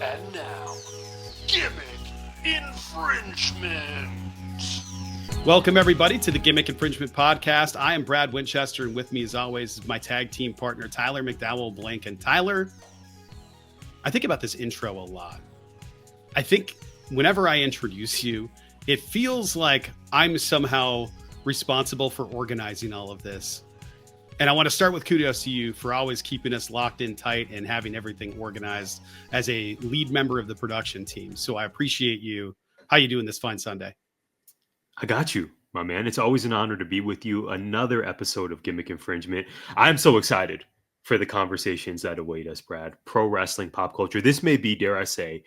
And now, Gimmick Infringement. Welcome, everybody, to the Gimmick Infringement Podcast. I am Brad Winchester, and with me, as always, is my tag team partner, Tyler McDowell Blank. And Tyler, I think about this intro a lot. I think whenever I introduce you, it feels like I'm somehow responsible for organizing all of this. And I want to start with kudos to you for always keeping us locked in tight and having everything organized as a lead member of the production team. So I appreciate you. How you doing this fine Sunday? I got you, my man. It's always an honor to be with you. Another episode of Gimmick Infringement. I'm so excited for the conversations that await us, Brad. Pro wrestling, pop culture. This may be, dare I say,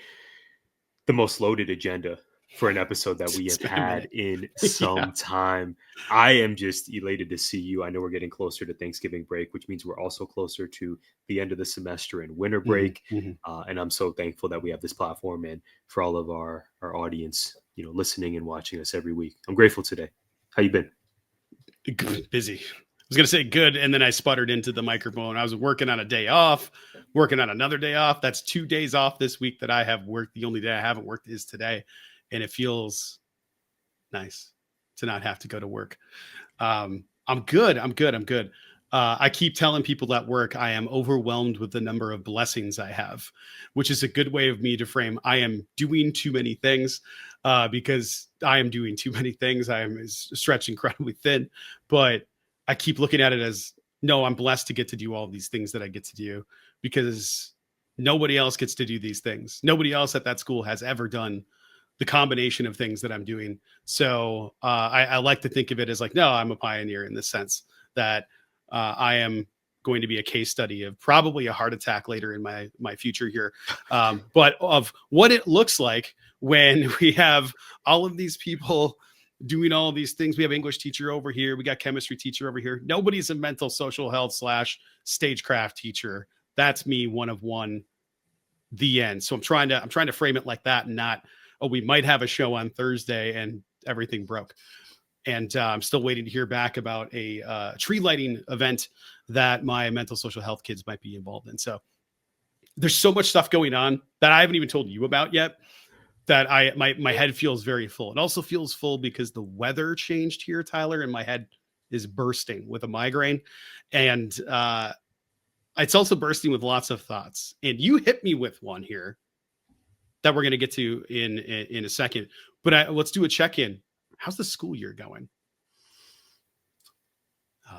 the most loaded agenda for an episode that we have had in some time. I am just elated to see you. I know we're getting closer to Thanksgiving break, which means we're also closer to the end of the semester and winter break. And I'm so thankful that we have this platform and for all of our audience, listening and watching us every week. I'm grateful today. How you been? Busy. I was going to say good, and then I sputtered into the microphone. I was working on a day off, working on another day off. That's 2 days off this week that I have worked. The only day I haven't worked is today. And it feels nice to not have to go to work. I'm good. I keep telling people at work I am overwhelmed with the number of blessings I have, which is a good way of me to frame I am doing too many things because I am doing too many things. I am stretched incredibly thin, but I keep looking at it as, no, I'm blessed to get to do all these things that I get to do because nobody else gets to do these things. Nobody else at that school has ever done the combination of things that I'm doing. So I like to think of it as like, no, I'm a pioneer in the sense that I am going to be a case study of probably a heart attack later in my future here. But of what it looks like when we have all of these people doing all of these things. We have English teacher over here. We got chemistry teacher over here. Nobody's a mental social health / stagecraft teacher. That's me, one of one, the end. So I'm trying to frame it like that and not, oh, we might have a show on Thursday and everything broke. And I'm still waiting to hear back about a tree lighting event that my mental social health kids might be involved in. So there's so much stuff going on that I haven't even told you about yet that my head feels very full. It also feels full because the weather changed here, Tyler, and my head is bursting with a migraine. And it's also bursting with lots of thoughts. And you hit me with one here that we're going to get to in a second. But let's do a check-in. How's the school year going?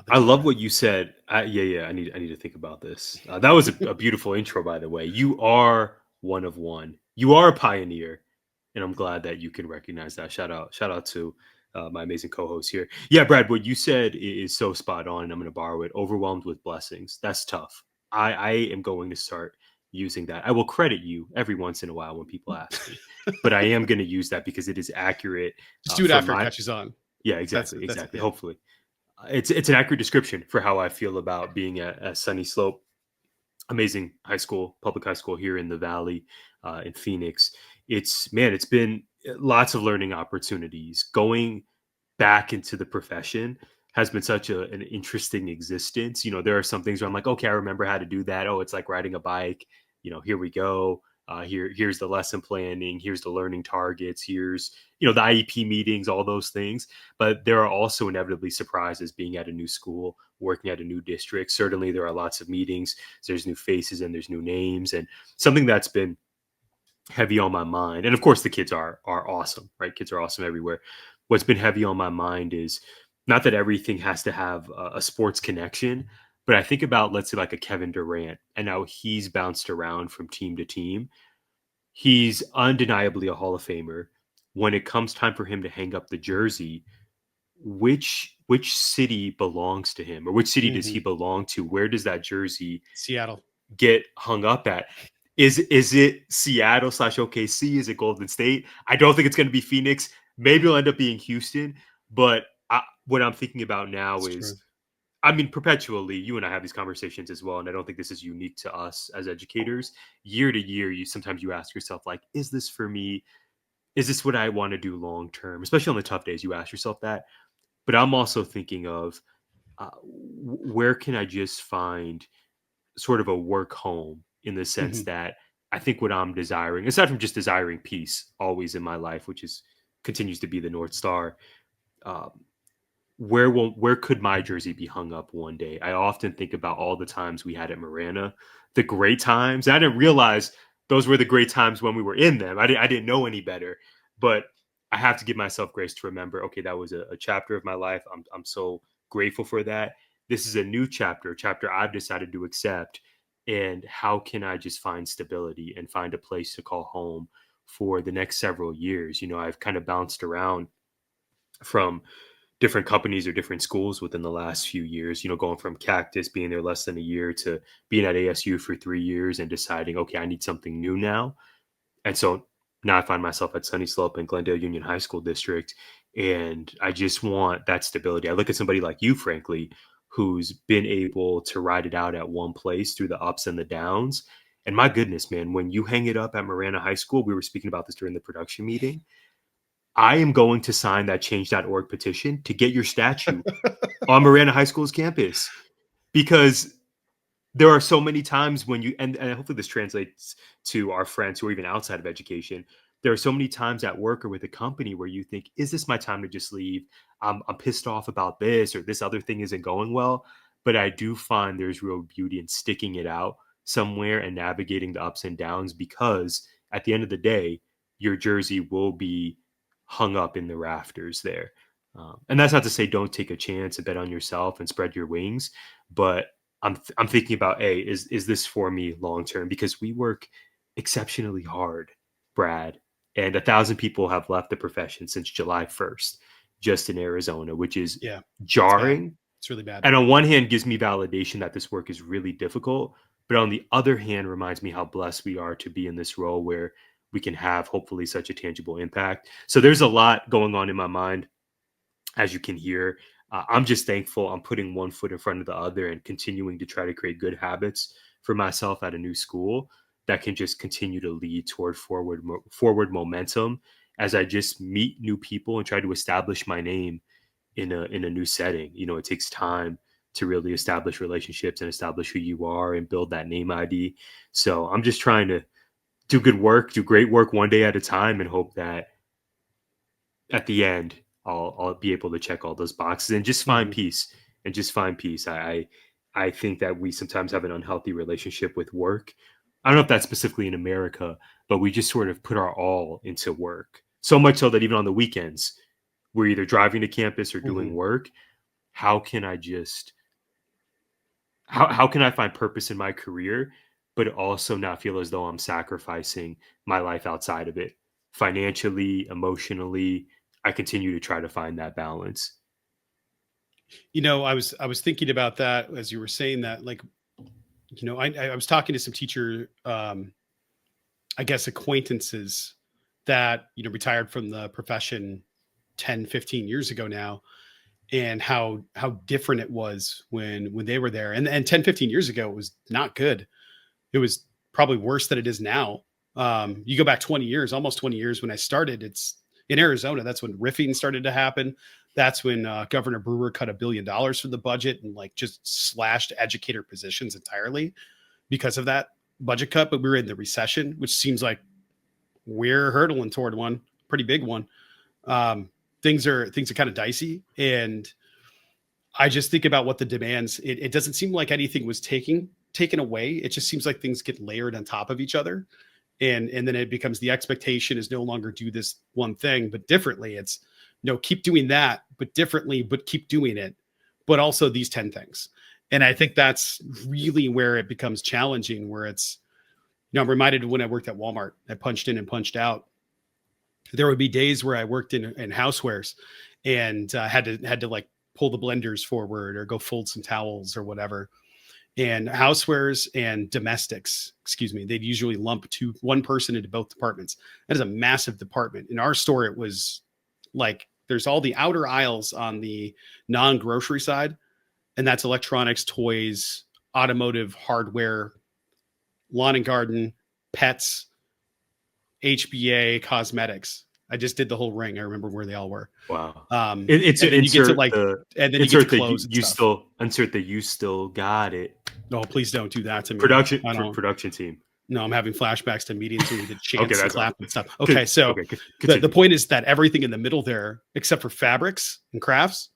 I love what you said. I need to think about this. That was a beautiful intro, by the way. You are one of one. You are a pioneer, and I'm glad that you can recognize that. Shout out to my amazing co-host here. Yeah, Brad, what you said is so spot on, and I'm going to borrow it. Overwhelmed with blessings. That's tough. I am going to start using that. I will credit you every once in a while when people ask me, but I am going to use that because it is accurate. Just do it after it catches on. Yeah, exactly. Yeah. Hopefully. It's an accurate description for how I feel about being at Sunny Slope. Amazing public high school here in the Valley in Phoenix. It's been lots of learning opportunities. Going back into the profession has been such an interesting existence. There are some things where I'm like, okay, I remember how to do that. Oh, it's like riding a bike. Here we go. Here's the lesson planning. Here's the learning targets. Here's, the IEP meetings, all those things. But there are also inevitably surprises being at a new school, working at a new district. Certainly there are lots of meetings. There's new faces and there's new names, and something that's been heavy on my mind. And of course the kids are awesome, right? Kids are awesome everywhere. What's been heavy on my mind is not that everything has to have a sports connection, but I think about, let's say, like a Kevin Durant, and how he's bounced around from team to team. He's undeniably a Hall of Famer. When it comes time for him to hang up the jersey, which city belongs to him, or which city does he belong to? Where does that jersey Seattle get hung up at? Is it Seattle / OKC? Is it Golden State? I don't think it's going to be Phoenix. Maybe it'll end up being Houston. But what I'm thinking about now is, true. I mean, perpetually, you and I have these conversations as well, and I don't think this is unique to us as educators. Year to year, sometimes you ask yourself, like, is this for me? Is this what I want to do long term? Especially on the tough days, you ask yourself that. But I'm also thinking of where can I just find sort of a work home, in the sense that I think what I'm desiring, aside from just desiring peace always in my life, which continues to be the North Star, um, where could my jersey be hung up one day? I often think about all the times we had at Marana, the great times. I didn't realize those were the great times when we were in them. I didn't know any better, but I have to give myself grace to remember, okay, that was a chapter of my life. I'm so grateful for that. This is a new chapter, a chapter I've decided to accept. And how can I just find stability and find a place to call home for the next several years? I've kind of bounced around from different companies or different schools within the last few years, going from Cactus, being there less than a year, to being at ASU for 3 years and deciding, okay, I need something new now. And so now I find myself at Sunny Slope in Glendale Union High School District. And I just want that stability. I look at somebody like you, frankly, who's been able to ride it out at one place through the ups and the downs. And my goodness, man, when you hang it up at Marana High School, we were speaking about this during the production meeting, I am going to sign that change.org petition to get your statue on Marana High School's campus, because there are so many times when you, and hopefully this translates to our friends who are even outside of education. There are so many times at work or with a company where you think, is this my time to just leave? I'm pissed off about this, or this other thing isn't going well. But I do find there's real beauty in sticking it out somewhere and navigating the ups and downs, because at the end of the day, your jersey will be hung up in the rafters there. And that's not to say don't take a chance and bet on yourself and spread your wings. But I'm thinking about, is this for me long term? Because we work exceptionally hard, Brad, and 1,000 people have left the profession since July 1st, just in Arizona, which is jarring. It's really bad. And on one hand, gives me validation that this work is really difficult, but on the other hand, reminds me how blessed we are to be in this role where we can have hopefully such a tangible impact. So there's a lot going on in my mind, as you can hear. I'm just thankful I'm putting one foot in front of the other and continuing to try to create good habits for myself at a new school that can just continue to lead toward forward momentum as I just meet new people and try to establish my name in a new setting. It takes time to really establish relationships and establish who you are and build that name ID. So I'm just trying to do good work, do great work one day at a time, and hope that at the end I'll be able to check all those boxes and just find peace. And just find peace. I think that we sometimes have an unhealthy relationship with work. I don't know if that's specifically in America, but we just sort of put our all into work. So much so that even on the weekends, we're either driving to campus or doing work. How can I just, how can I find purpose in my career, but also not feel as though I'm sacrificing my life outside of it? Financially, emotionally, I continue to try to find that balance. I was thinking about that as you were saying that, like, I was talking to some teacher, I guess, acquaintances that, retired from the profession 10, 15 years ago now, and how different it was when they were there. And 10, 15 years ago, it was not good. It was probably worse than it is now. You go back 20 years, almost 20 years when I started, it's in Arizona. That's when riffing started to happen. That's when Governor Brewer cut $1 billion from the budget and just slashed educator positions entirely because of that budget cut. But we were in the recession, which seems like we're hurtling toward one pretty big one. Things are kind of dicey. And I just think about what the demands, it doesn't seem like anything was taken away. It just seems like things get layered on top of each other. And then it becomes the expectation is no longer do this one thing, but differently. It's keep doing that, but differently, but keep doing it, but also these 10 things. And I think that's really where it becomes challenging, where it's, I'm reminded of when I worked at Walmart. I punched in and punched out. There would be days where I worked in housewares and had to like pull the blenders forward or go fold some towels or whatever. And housewares and domestics, they'd usually lump one person into both departments. That is a massive department. In our store, it was like there's all the outer aisles on the non-grocery side, and that's electronics, toys, automotive, hardware, lawn and garden, pets, HBA, cosmetics. I just did the whole ring. I remember where they all were. Wow. It's and then you get to like, and then you get to close. You still insert the you still got it. No, please don't do that to me. Production team. No, I'm having flashbacks to meetings when we did chants Okay, and that's clap and stuff. Okay, so okay, the continue. point is that everything in the middle there, except for fabrics and crafts,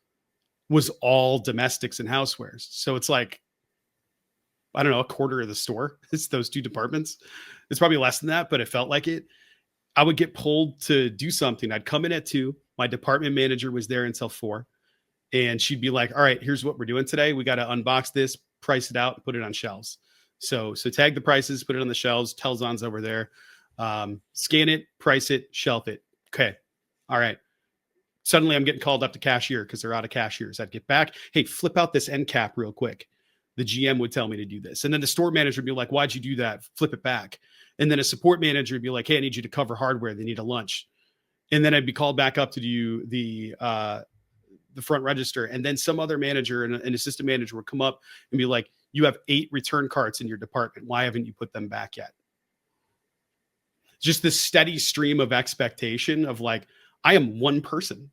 was all domestics and housewares. So it's like, I don't know, a quarter of the store. It's those two departments. It's probably less than that, but it felt like it. I would get pulled to do something. I'd come in at 2. My department manager was there until 4. And she'd be like, all right, here's what we're doing today. We got to unbox this, price it out, put it on shelves. So tag the prices, put it on the shelves. Telzon's over there. Scan it, price it, shelf it. Okay. All right. Suddenly I'm getting called up to cashier because they're out of cashiers. I'd get back. Hey, flip out this end cap real quick. The GM would tell me to do this. And then the store manager would be like, why'd you do that? Flip it back. And then a support manager would be like, hey, I need you to cover hardware. They need a lunch. And then I'd be called back up to do the front register. And then some other manager and an assistant manager would come up and be like, you have 8 return carts in your department. Why haven't you put them back yet? Just this steady stream of expectation of like, I am one person.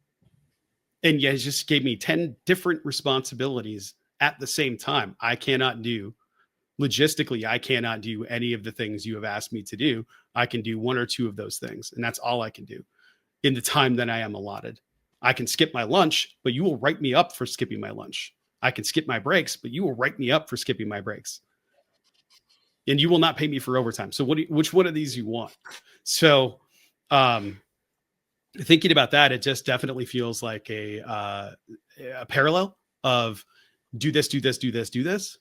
And you just gave me 10 different responsibilities at the same time. I cannot do logistically, I cannot do any of the things you have asked me to do. I can do 1 or 2 of those things. And that's all I can do in the time that I am allotted. I can skip my lunch, but you will write me up for skipping my lunch. I can skip my breaks, but you will write me up for skipping my breaks. And you will not pay me for overtime. So which one of these you want? So thinking about that, it just definitely feels like a parallel of do this, do this, do this, do this.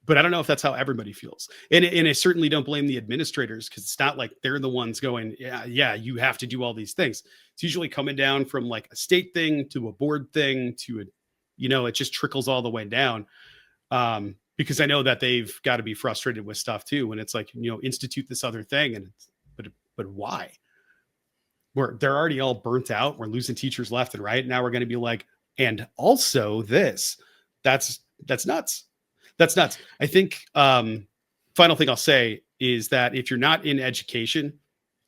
But I don't know if that's how everybody feels. And I certainly don't blame the administrators because it's not like they're the ones going, yeah, you have to do all these things. It's usually coming down from like a state thing to a board thing to it just trickles all the way down. Because I know that they've got to be frustrated with stuff too. When it's like, institute this other thing. And but why? They're already all burnt out. We're losing teachers left and right. Now we're going to be like, and also this, that's nuts. That's nuts. I think final thing I'll say is that if you're not in education,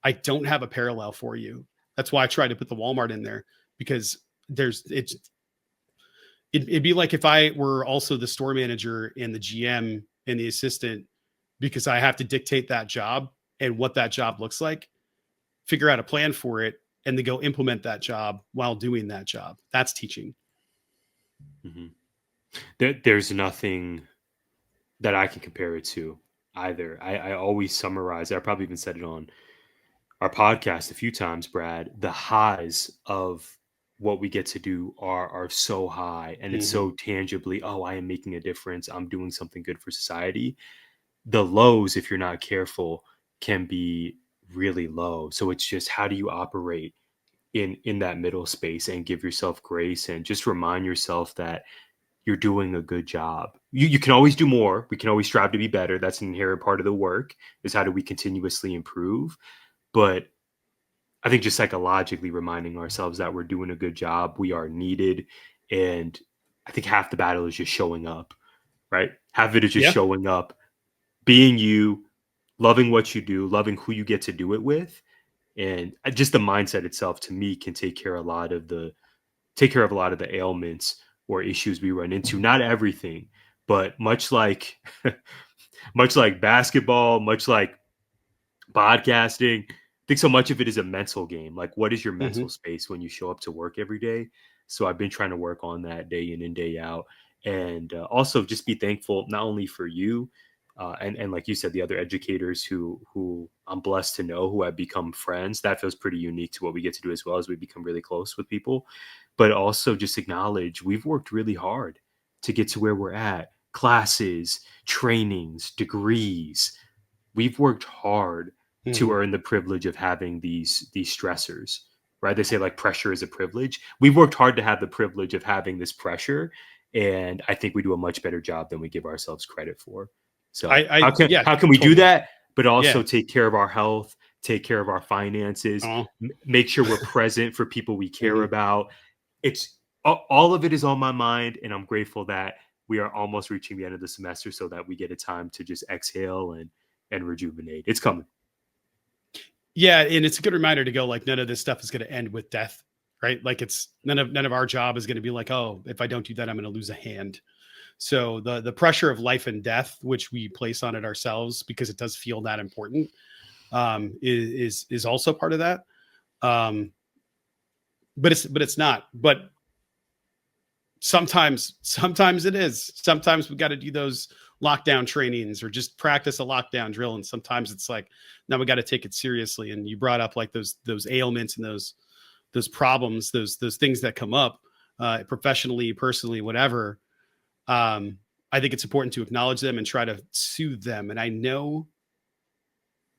I don't have a parallel for you. That's why I tried to put the Walmart in there because it'd be like if I were also the store manager and the GM and the assistant, because I have to dictate that job and what that job looks like, figure out a plan for it, and then go implement that job while doing that job. That's teaching. Mm-hmm. There's nothing that I can compare it to either. I always summarize, I probably even said it on our podcast a few times, Brad, the highs of what we get to do are so high and it's so tangibly, I am making a difference. I'm doing something good for society. The lows, if you're not careful, can be really low. So it's just, how do you operate in that middle space and give yourself grace and just remind yourself that you're doing a good job. You can always do more. We can always strive to be better. That's an inherent part of the work, is how do we continuously improve? But I think just psychologically reminding ourselves that we're doing a good job, we are needed. And I think half the battle is just showing up, right? Half of it is just showing up, being you, loving what you do, loving who you get to do it with. And just the mindset itself, to me, can take care of a lot of the ailments or issues we run into. Not everything, but much like basketball, much like podcasting, I think so much of it is a mental game. Like, what is your mental space when you show up to work every day? So I've been trying to work on that day in and day out. And also just be thankful, not only for you, and like you said, the other educators who I'm blessed to know, who have become friends. That feels pretty unique to what we get to do as well, as we become really close with people. But also just acknowledge we've worked really hard to get to where we're at. Classes, trainings, degrees. We've worked hard to earn the privilege of having these stressors, right? They say like pressure is a privilege. We've worked hard to have the privilege of having this pressure. And I think we do a much better job than we give ourselves credit for. So how can we do that, but also take care of our health, take care of our finances, make sure we're present for people we care about. It's all of it is on my mind, and I'm grateful that we are almost reaching the end of the semester so that we get a time to just exhale and rejuvenate. It's coming. Yeah, and it's a good reminder to go like, none of this stuff is going to end with death, right? Like, it's none of our job is going to be like, oh, if I don't do that, I'm going to lose a hand. So the pressure of life and death, which we place on it ourselves because it does feel that important, is also part of that. But it's not. But sometimes it is. Sometimes we got to do those lockdown trainings or just practice a lockdown drill. And sometimes it's like, now we got to take it seriously. And you brought up like those ailments and those problems, those things that come up professionally, personally, whatever. I think it's important to acknowledge them and try to soothe them. And I know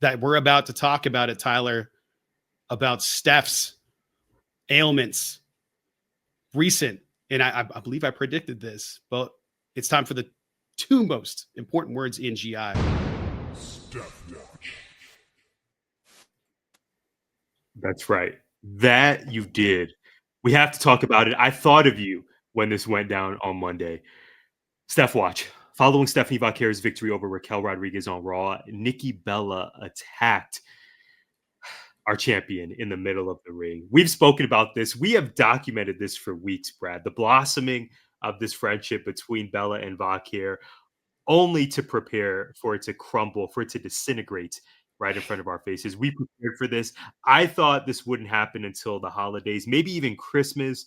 that we're about to talk about it, Tyler, about Steph's ailments recent. And I believe I predicted this, but it's time for the two most important words in GI. That's right. That you did. We have to talk about it. I thought of you when this went down on Monday. Steph watch. Following Stephanie Vaquer's victory over Raquel Rodriguez on Raw, Nikki Bella attacked our champion in the middle of the ring. We've spoken about this. We have documented this for weeks, Brad. The blossoming of this friendship between Bella and Vaquer, only to prepare for it to crumble, for it to disintegrate right in front of our faces. We prepared for this. I thought this wouldn't happen until the holidays, maybe even Christmas,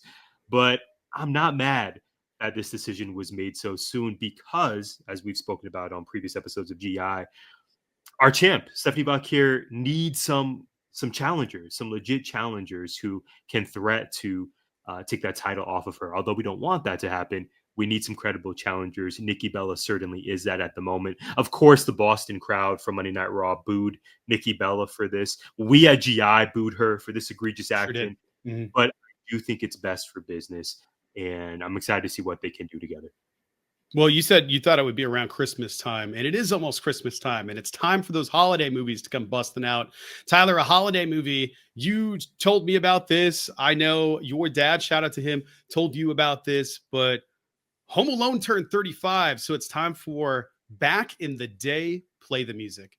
but I'm not mad that this decision was made so soon because, as we've spoken about on previous episodes of GI, our champ, Stephanie Vaquer, needs some challengers, some legit challengers who can threat to take that title off of her. Although we don't want that to happen, we need some credible challengers. Nikki Bella certainly is that at the moment. Of course, the Boston crowd from Monday Night Raw booed Nikki Bella for this. We at GI booed her for this egregious action. But I do think it's best for business, and I'm excited to see what they can do together. Well, you said you thought it would be around Christmas time, and it is almost Christmas time, and it's time for those holiday movies to come busting out. Tyler, a holiday movie, you told me about this. I know your dad, shout out to him, told you about this, but Home Alone turned 35, so it's time for Back in the Day. Play the music.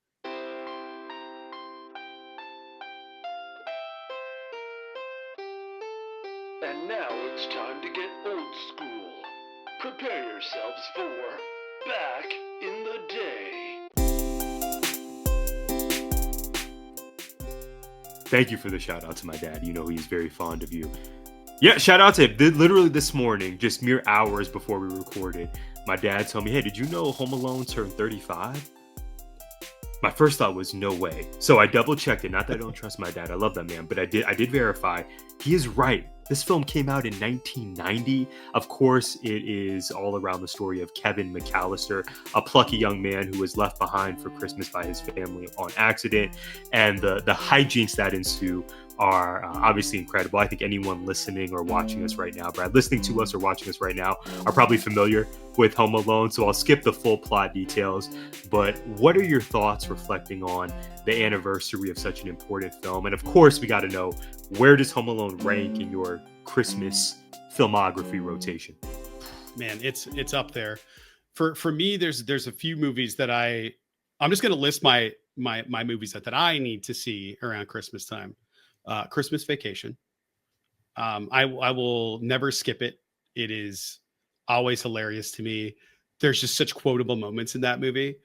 And now it's time to get old school. Prepare yourselves for Back in the Day. Thank you for the shout out to my dad. You know he's very fond of you. Yeah, shout out to him. Literally this morning, just mere hours before we recorded, my dad told me, hey, did you know Home Alone turned 35? My first thought was no way. So I double checked it. Not that I don't trust my dad. I love that man, but I did verify. He is right. This film came out in 1990. Of course, it is all around the story of Kevin McAllister, a plucky young man who was left behind for Christmas by his family on accident. And the hijinks that ensue are obviously incredible. I think anyone listening or watching us right now, Brad, listening to us or watching us right now, are probably familiar with Home Alone. So I'll skip the full plot details. But what are your thoughts reflecting on the anniversary of such an important film? And of course, we got to know, where does Home Alone rank in your Christmas filmography rotation? Man, it's up there. For me, there's a few movies that I'm just going to list my movies that I need to see around Christmas time. Christmas Vacation. I will never skip it. It is always hilarious to me. There's just such quotable moments in that movie.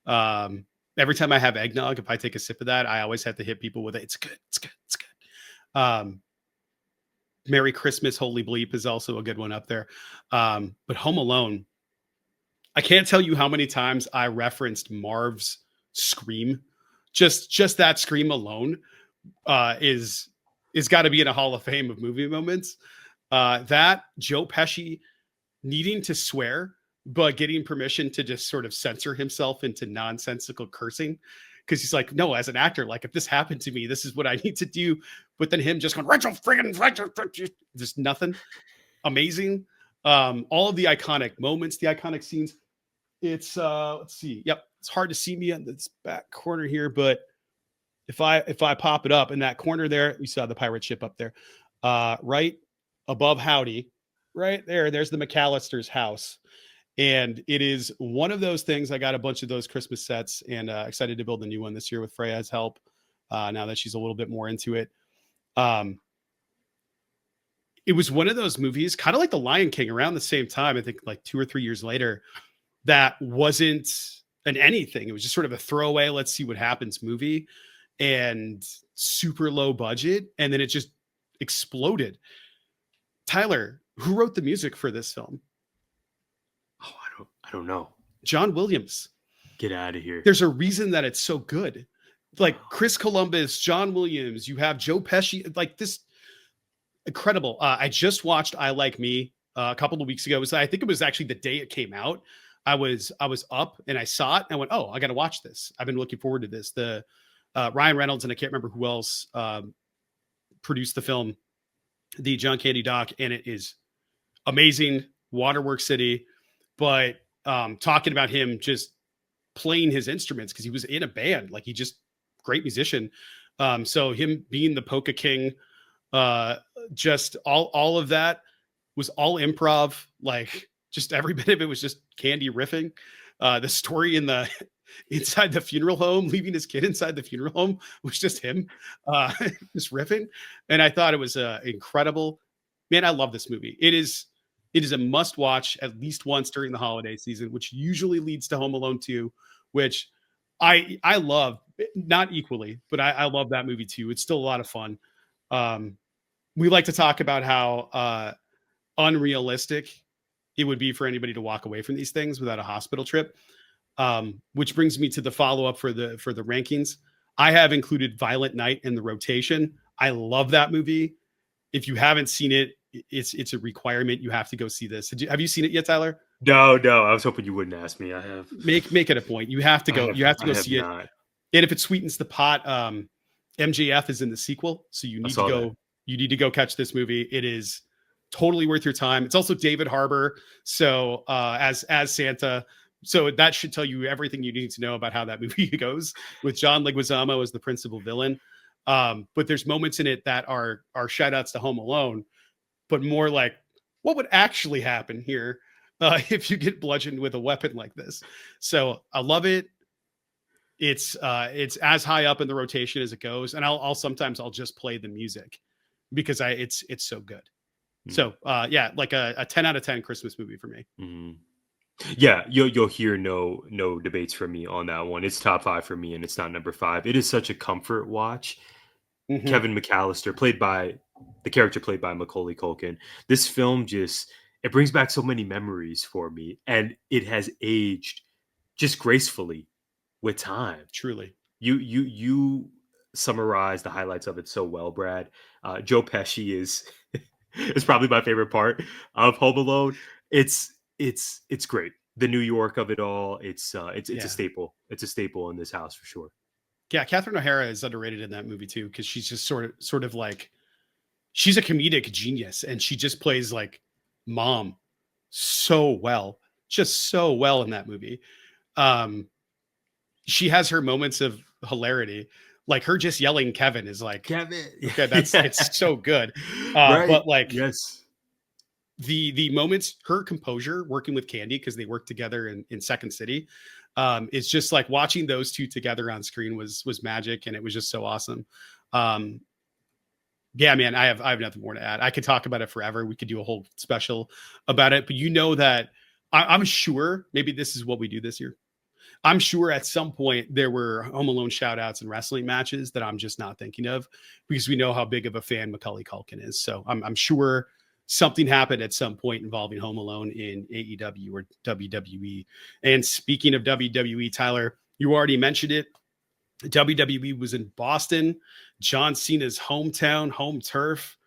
Every time I have eggnog, if I take a sip of that, I always have to hit people with it. It's good. It's good. It's good. Merry Christmas, Holy Bleep is also a good one up there. But Home Alone, I can't tell you how many times I referenced Marv's scream. Just that scream alone is got to be in a Hall of Fame of movie moments. That Joe Pesci needing to swear, but getting permission to just sort of censor himself into nonsensical cursing. Because he's like, no, as an actor, like if this happened to me, this is what I need to do. But then him just going, Rachel, just nothing. Amazing. All of the iconic moments, the iconic scenes. It's let's see. Yep. It's hard to see me on this back corner here, but if I pop it up in that corner there, we saw the pirate ship up there, right above Howdy, right there's the McAllister's house. And it is one of those things. I got a bunch of those Christmas sets and excited to build a new one this year with Freya's help. Now that she's a little bit more into it. it was one of those movies, kind of like The Lion King, around the same time, I think like 2 or 3 years later, that wasn't an anything. It was just sort of a throwaway, let's see what happens movie, and super low budget. And then it just exploded. Tyler, who wrote the music for this film? Oh, I don't know. John Williams. Get out of here. There's a reason that it's so good. Like Chris Columbus, John Williams, you have Joe Pesci, like this incredible. I just watched I Like Me a couple of weeks ago. I think it was actually the day it came out. I was up and I saw it and I went, oh, I got to watch this. I've been looking forward to this. The Ryan Reynolds and I can't remember who else produced the film, the John Candy doc, and it is amazing. Waterworks City, but talking about him just playing his instruments because he was in a band, like he just great musician. So him being the Polka King, just all of that was all improv. Like just every bit of it was just Candy riffing. The story inside the funeral home, leaving his kid inside the funeral home, was just him just riffing. And I thought it was incredible. Man, I love this movie. It is a must watch at least once during the holiday season, which usually leads to Home Alone 2, which I love, not equally, but I love that movie too. It's still a lot of fun. We like to talk about how unrealistic it would be for anybody to walk away from these things without a hospital trip. Which brings me to the follow-up for the rankings. I have included Violent Night in the rotation. I love that movie. If you haven't seen it, it's a requirement. You have to go see this. Have you seen it yet, Tyler? No. I was hoping you wouldn't ask me. I have. Make it a point. You have to go. You have to go see it. And if it sweetens the pot, MJF is in the sequel, so you need to go. That. You need to go catch this movie. It is totally worth your time. It's also David Harbour, so as Santa. So that should tell you everything you need to know about how that movie goes, with John Leguizamo as the principal villain. But there's moments in it that are shout outs to Home Alone, but more like what would actually happen here if you get bludgeoned with a weapon like this. So I love it. It's as high up in the rotation as it goes. And I'll sometimes just play the music because it's so good. Mm-hmm. So yeah, like a 10 out of 10 Christmas movie for me. Mm-hmm. Yeah, you'll hear no debates from me on that one. It's top 5 for me, and it's not number 5. It is such a comfort watch. Mm-hmm. Kevin McAllister, the character played by Macaulay Culkin. This film it brings back so many memories for me, and it has aged just gracefully with time. Truly, you summarize the highlights of it so well, Brad. Joe Pesci is probably my favorite part of Home Alone. It's great. The New York of it all. It's a staple. It's a staple in this house for sure. Yeah, Catherine O'Hara is underrated in that movie too, because she's just sort of like, she's a comedic genius, and she just plays like mom so well, just so well in that movie. She has her moments of hilarity, like her just yelling Kevin is like Kevin. Okay, it's so good. Right. But like yes. The moments, her composure working with Candy, because they work together in Second City, it's just like watching those two together on screen was magic, and it was just so awesome. Yeah, man, I have nothing more to add. I could talk about it forever. We could do a whole special about it, but you know that I'm sure maybe this is what we do this year. I'm sure at some point there were Home Alone shout outs and wrestling matches that I'm just not thinking of, because we know how big of a fan Macaulay Culkin is. So I'm sure something happened at some point involving Home Alone in AEW or WWE. And speaking of WWE, Tyler, you already mentioned it. WWE was in Boston, John Cena's hometown, home turf.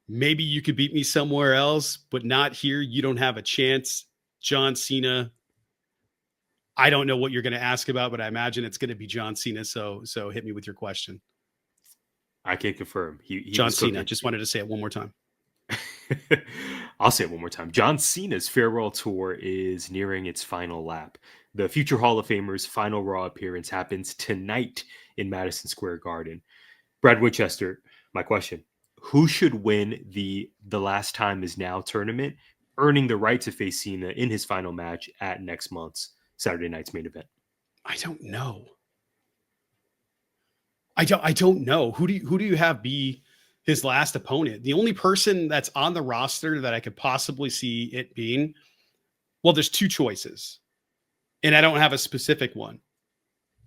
Maybe you could beat me somewhere else, but not here. You don't have a chance. John Cena. I don't know what you're going to ask about, but I imagine it's going to be John Cena. So hit me with your question. I can confirm. He John Cena. Just wanted to say it one more time. I'll say it one more time. John Cena's farewell tour is nearing its final lap. The future Hall of Famer's final Raw appearance happens tonight in Madison Square Garden. Brad Winchester, my question: who should win the Last Time Is Now tournament, earning the right to face Cena in his final match at next month's Saturday night's main event? I don't know. I don't know. Who do you have be his last opponent. The only person that's on the roster that I could possibly see it being, well, there's two choices, and I don't have a specific one.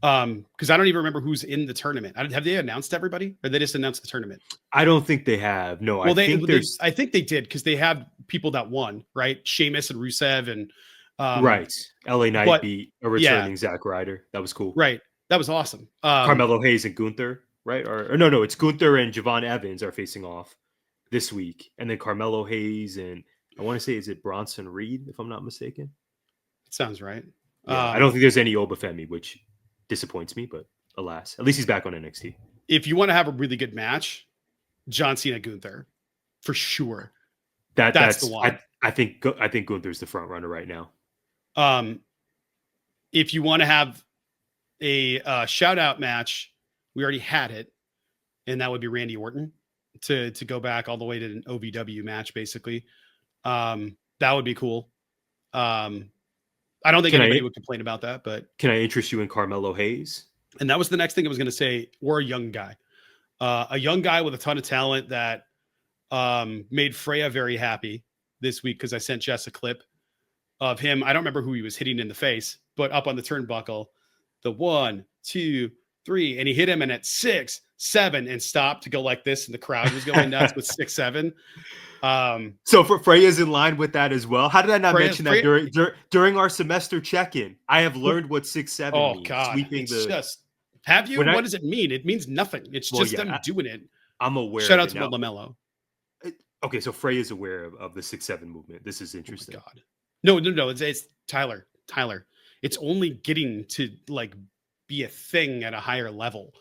Because I don't even remember who's in the tournament. Have they announced everybody, or they just announced the tournament? I don't think they have. No, well, I think they did, because they have people that won, right? Sheamus and Rusev and right. LA Knight beat a returning Zack Ryder. That was cool. Right. That was awesome. Carmelo Hayes and Gunther, right? Or no, it's Gunther and Javon Evans are facing off this week, and then Carmelo Hayes and I want to say, is it Bronson Reed, if I'm not mistaken? It sounds right. Yeah, I don't think there's any Obafemi, which disappoints me, but alas, at least he's back on NXT. If you want to have a really good match, John Cena Gunther, for sure. That's the one. I think Gunther's the front runner right now. If you want to have a shout out match, we already had it, and that would be Randy Orton to go back all the way to an OVW match, basically. That would be cool. I don't think anybody would complain about that, but can I interest you in Carmelo Hayes? And that was the next thing I was going to say, or a young guy with a ton of talent that made Freya very happy this week, because I sent Jess a clip of him. I don't remember who he was hitting in the face, but up on the turnbuckle, the 1, 2, 3, and he hit him, and at 6, 7, and stopped to go like this, and the crowd was going nuts with 6, 7. So for Freya's in line with that as well. How did I not mention that during our semester check-in? I have learned what 6, 7 means. Oh God, have you? What does it mean? It means nothing. It's just them doing it. I'm aware. Shout out to LaMelo. Okay, so Freya's aware of the 6, 7 movement. This is interesting. Oh my God. No. It's Tyler. It's only getting to like be a thing at a higher level.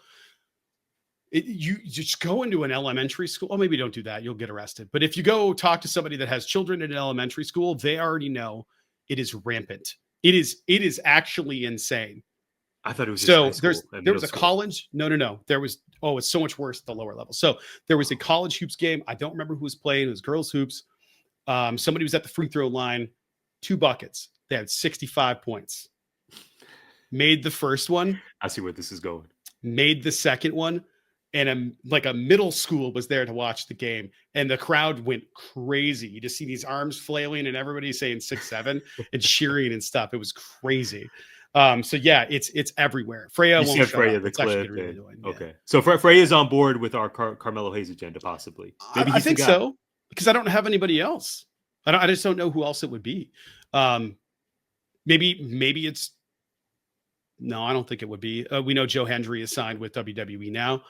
You just go into an elementary school. Oh, maybe don't do that. You'll get arrested. But if you go talk to somebody that has children in an elementary school, they already know it is rampant. It is actually insane. I thought it was so there was a college. No. There was, it's so much worse at the lower level. So there was a college hoops game. I don't remember who was playing. It was girls hoops. Somebody was at the free throw line, 2 buckets. They had 65 points. Made the first one. I see where this is going. Made the second one. And a middle school was there to watch the game, and the crowd went crazy. You just see these arms flailing, and everybody saying 6, 7 and cheering and stuff. It was crazy. So yeah, it's everywhere. Freya won't show up. The clip. Really okay, so Freya's on board with our Carmelo Hayes agenda, possibly. Maybe I think so, because I don't have anybody else. I just don't know who else it would be. Maybe it's. No, I don't think it would be. We know Joe Hendry is signed with WWE now.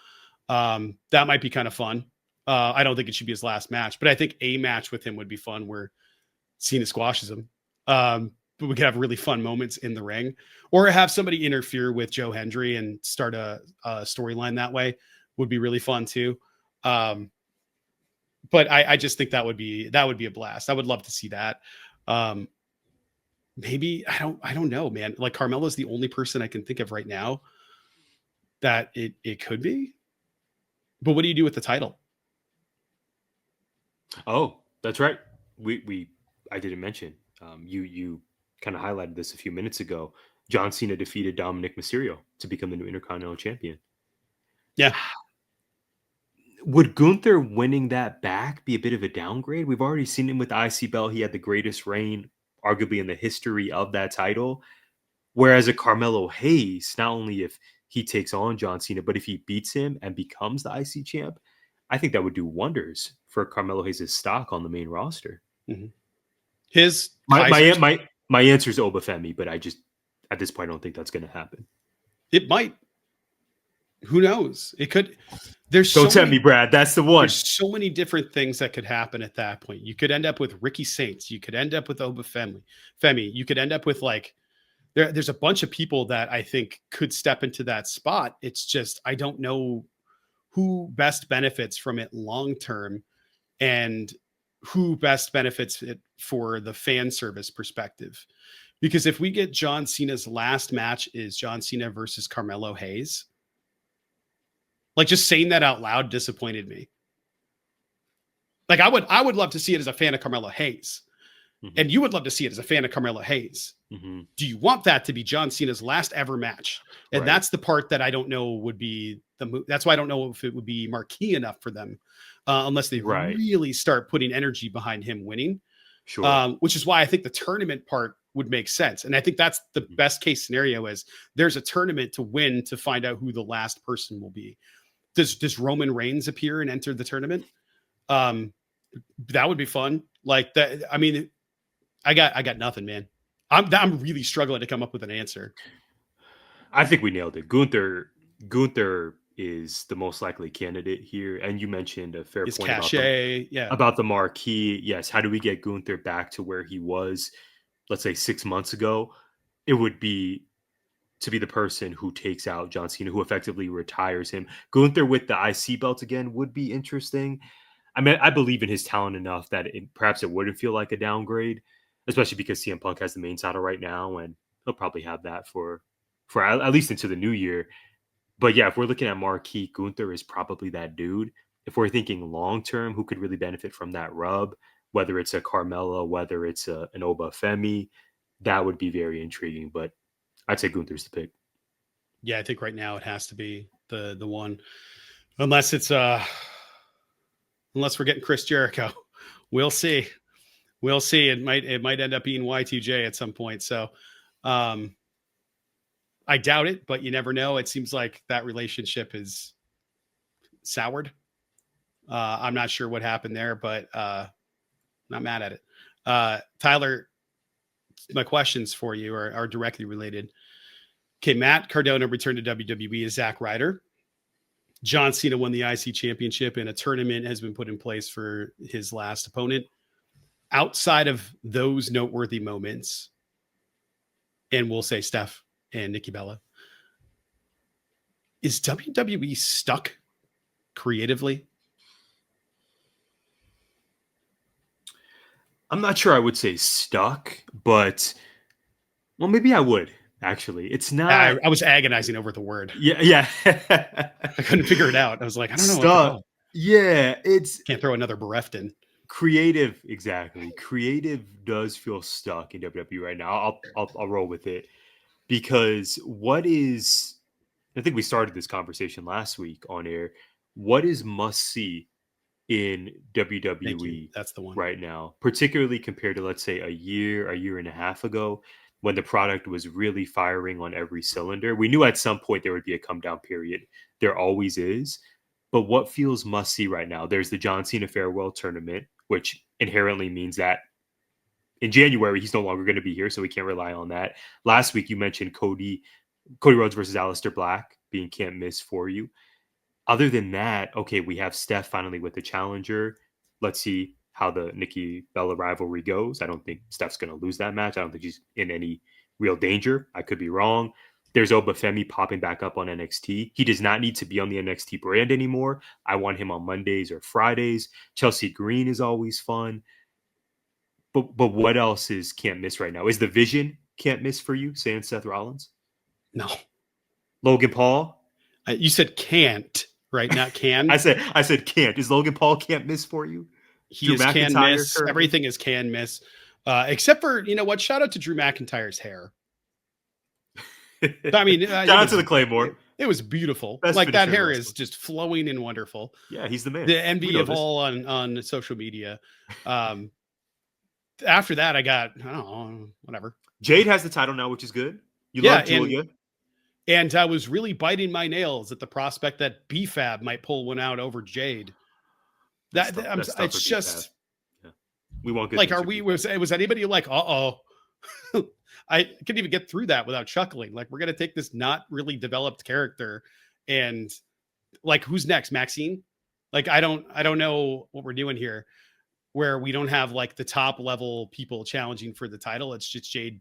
That might be kind of fun. I don't think it should be his last match, but I think a match with him would be fun where Cena squashes him. But we could have really fun moments in the ring, or have somebody interfere with Joe Hendry and start a storyline that way would be really fun too. But I just think that would be a blast. I would love to see that. Maybe I don't know, man. Like Carmelo's the only person I can think of right now that it could be. But what do you do with the title? Oh, that's right. I didn't mention. You kind of highlighted this a few minutes ago. John Cena defeated Dominic Mysterio to become the new Intercontinental Champion. Yeah. Would Gunther winning that back be a bit of a downgrade? We've already seen him with the IC belt. He had the greatest reign, arguably, in the history of that title. Whereas a Carmelo Hayes, not only if he takes on John Cena, but if he beats him and becomes the IC champ, I think that would do wonders for Carmelo Hayes' stock on the main roster. Mm-hmm. My answer is Obafemi, but I just at this point I don't think that's going to happen. It might. Who knows? It could. Don't tempt me, Brad. That's the one. There's so many different things that could happen at that point. You could end up with Ricky Saints. You could end up with Obafemi. You could end up with there's a bunch of people that I think could step into that spot. It's just I don't know who best benefits from it long term, and who best benefits it for the fan service perspective. Because if we get John Cena's last match is John Cena versus Carmelo Hayes, just saying that out loud disappointed me. I would love to see it as a fan of Carmelo Hayes. And you would love to see it as a fan of Carmelo Hayes. Do you want that to be John Cena's last ever match? And that's the part that I don't know would be that's why I don't know if it would be marquee enough for them unless they really start putting energy behind him winning. Which is why I think the tournament part would make sense. And I think that's the best case scenario is there's a tournament to win to find out who the last person will be. Does Roman Reigns appear and enter the tournament? That would be fun. Like that. I mean, I got nothing, man. I'm really struggling to come up with an answer. I think we nailed it. Gunther is the most likely candidate here. And you mentioned a fair point about the marquee. Yes. How do we get Gunther back to where he was, let's say 6 months ago? It would be to be the person who takes out John Cena, who effectively retires him. Gunther with the IC belt again would be interesting. I mean, I believe in his talent enough that perhaps it wouldn't feel like a downgrade, especially because CM Punk has the main title right now, and he'll probably have that for at least into the new year. But yeah, if we're looking at marquee, Gunther is probably that dude. If we're thinking long-term, who could really benefit from that rub, whether it's a Carmella, whether it's an Oba Femi, that would be very intriguing. But I'd say Gunther's the pick. Yeah, I think right now it has to be the one. Unless we're getting Chris Jericho. We'll see. We'll see. It might end up being Y2J at some point. So I doubt it, but you never know. It seems like that relationship is soured. I'm not sure what happened there, but not mad at it. Tyler, my questions for you are directly related. Okay, Matt Cardona returned to WWE as Zack Ryder. John Cena won the IC championship, and a tournament has been put in place for his last opponent. Outside of those noteworthy moments, and we'll say Steph and Nikki Bella, is WWE stuck creatively? I'm not sure I would say stuck, but well, maybe I would. Actually, it's not. I was agonizing over the word. Yeah. I couldn't figure it out. I was like, I don't know. Stuck. Yeah, can't throw another bereft in. Creative, exactly. Creative does feel stuck in WWE right now. I'll roll with it because I think we started this conversation last week on air. What is must see in WWE That's the one right now, particularly compared to, let's say, a year and a half ago, when the product was really firing on every cylinder? We knew at some point there would be a come down period. There always is. But what feels must see right now? There's the John Cena Farewell Tournament, which inherently means that in January, he's no longer going to be here, so we can't rely on that. Last week, you mentioned Cody Rhodes versus Aleister Black being can't miss for you. Other than that, okay, we have Steph finally with the challenger. Let's see how the Nikki Bella rivalry goes. I don't think Steph's going to lose that match. I don't think she's in any real danger. I could be wrong. There's Oba Femi popping back up on NXT. He does not need to be on the NXT brand anymore. I want him on Mondays or Fridays. Chelsea Green is always fun. But what else is can't miss right now? Is the Vision can't miss for you, saying Seth Rollins? No. Logan Paul? You said can't, right? Not can. I said can't. Is Logan Paul can't miss for you? He Drew is McIntyre can miss. Currently? Everything is can miss. Except for, you know what? Shout out to Drew McIntyre's hair. I mean, shout out to the Claymore. It was beautiful. Best like that hair is just flowing and wonderful. Yeah, he's the man. The envy of all on social media. After that, I don't know, whatever. Jade has the title now, which is good. You love Julia. And I was really biting my nails at the prospect that BFAB might pull one out over Jade. It's just, yeah. We won't get like, was anybody like, I couldn't even get through that without chuckling. Like, we're going to take this not really developed character and like, who's next? Maxine? Like, I don't know what we're doing here, where we don't have like the top level people challenging for the title. It's just Jade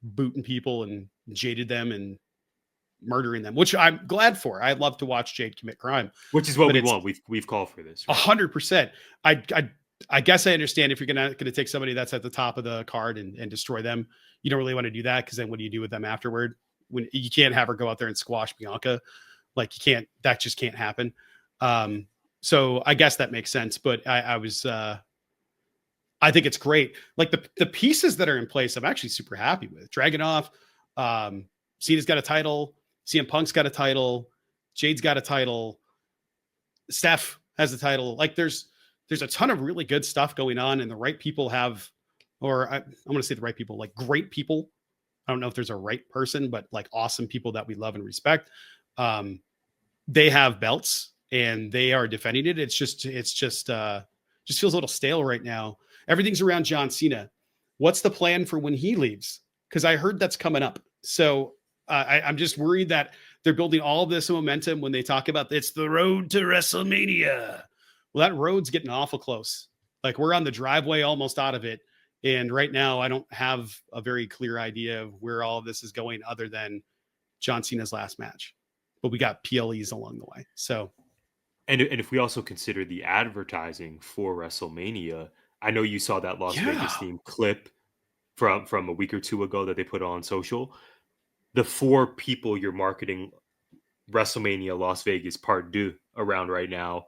booting people and jaded them and murdering them, which I'm glad for. I'd love to watch Jade commit crime, which is what we want. We've called for this. 100%. I guess I understand if you're going to take somebody that's at the top of the card and destroy them. You don't really want to do that, because then what do you do with them afterward? When you can't have her go out there and squash Bianca, like, you can't. That just can't happen. So I guess that makes sense. But I I think it's great. Like the pieces that are in place, I'm actually super happy with. Dragunov, Cena's got a title, CM Punk's got a title, Jade's got a title, Steph has a title. Like there's a ton of really good stuff going on, and the right people have, or I'm going to say the right people, like great people. I don't know if there's a right person, but like awesome people that we love and respect. They have belts and they are defending it. It's just feels a little stale right now. Everything's around John Cena. What's the plan for when he leaves? Because I heard that's coming up. So I'm just worried that they're building all of this momentum when they talk about it's the road to WrestleMania. Well, that road's getting awful close. Like we're on the driveway almost out of it. And right now I don't have a very clear idea of where all of this is going other than John Cena's last match. But we got PLEs along the way. So, and if we also consider the advertising for WrestleMania, I know you saw that Las Vegas theme clip from a week or two ago that they put on social. The 4 people you're marketing WrestleMania Las Vegas Part 2 around right now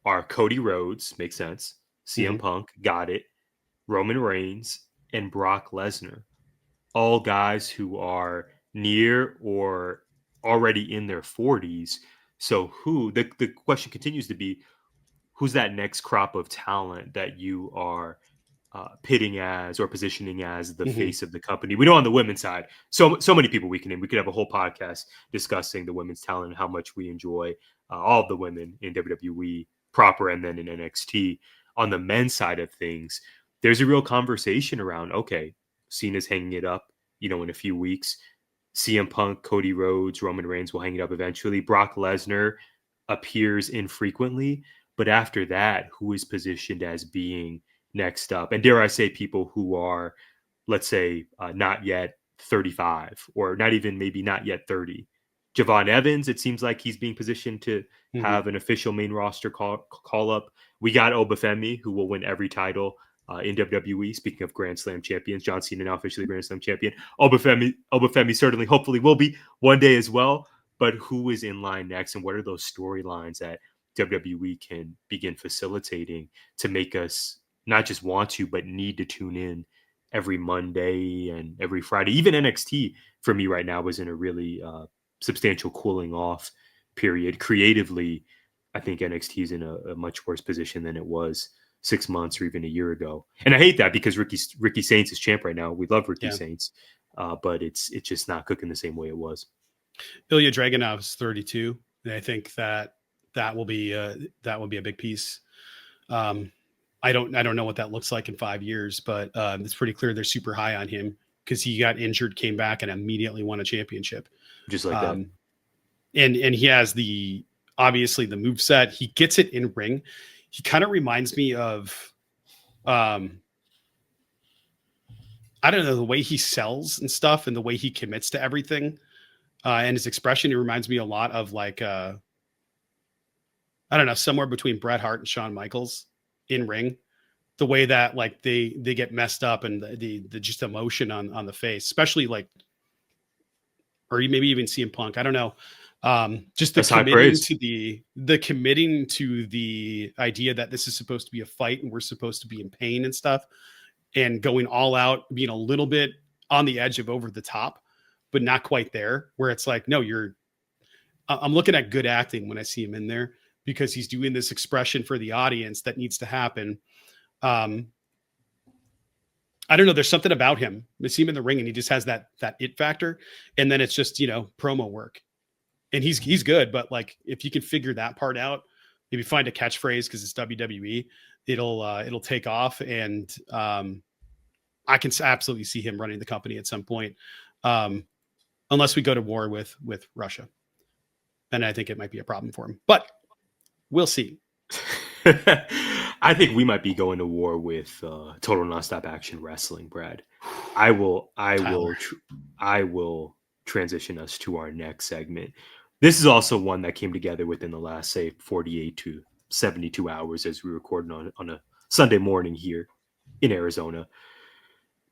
are Cody Rhodes, makes sense, CM Punk, got it, Roman Reigns, and Brock Lesnar. All guys who are near or already in their 40s. So the question continues to be, who's that next crop of talent that you are pitting as or positioning as the face of the company? We know on the women's side, so many people we can name. We could have a whole podcast discussing the women's talent and how much we enjoy all of the women in WWE proper and then in NXT. On the men's side of things, there's a real conversation around, okay, Cena's hanging it up, in a few weeks. CM Punk, Cody Rhodes, Roman Reigns will hang it up eventually. Brock Lesnar appears infrequently, but after that, who is positioned as being next up? And dare I say, people who are, let's say, not yet 35 or not yet 30. Javon Evans, it seems like he's being positioned to have an official main roster call up. We got Obafemi, who will win every title in WWE. Speaking of Grand Slam champions, John Cena now officially Grand Slam champion. Obafemi certainly, hopefully, will be one day as well. But who is in line next, and what are those storylines that WWE can begin facilitating to make us not just want to, but need to tune in every Monday and every Friday? Even NXT for me right now is in a really substantial cooling off period. Creatively, I think NXT is in a much worse position than it was 6 months or even a year ago. And I hate that because Ricky Saints is champ right now. We love Ricky Saints, but it's just not cooking the same way it was. Ilya Dragunov is 32. And I think that will be a big piece. I don't know what that looks like in 5 years, but it's pretty clear they're super high on him because he got injured, came back, and immediately won a championship. Just like that. And he has obviously the moveset. He gets it in ring. He kind of reminds me of, I don't know, the way he sells and stuff and the way he commits to everything and his expression. It reminds me a lot of like, I don't know, somewhere between Bret Hart and Shawn Michaels in ring. The way that like they get messed up and the just emotion on the face, especially like, or maybe even CM Punk. I don't know. Just the committing to the idea that this is supposed to be a fight and we're supposed to be in pain and stuff, and going all out, being a little bit on the edge of over the top, but not quite there, where it's like, no, I'm looking at good acting when I see him in there because he's doing this expression for the audience that needs to happen. I don't know. There's something about him. I see him in the ring and he just has that it factor. And then it's just, promo work. And he's good, but like if you can figure that part out, maybe find a catchphrase because it's WWE, it'll take off. And I can absolutely see him running the company at some point, unless we go to war with Russia. Then I think it might be a problem for him, but we'll see. I think we might be going to war with Total Nonstop Action Wrestling, Brad. I will transition us to our next segment. This is also one that came together within the last, say, 48 to 72 hours as we record on a Sunday morning here in Arizona.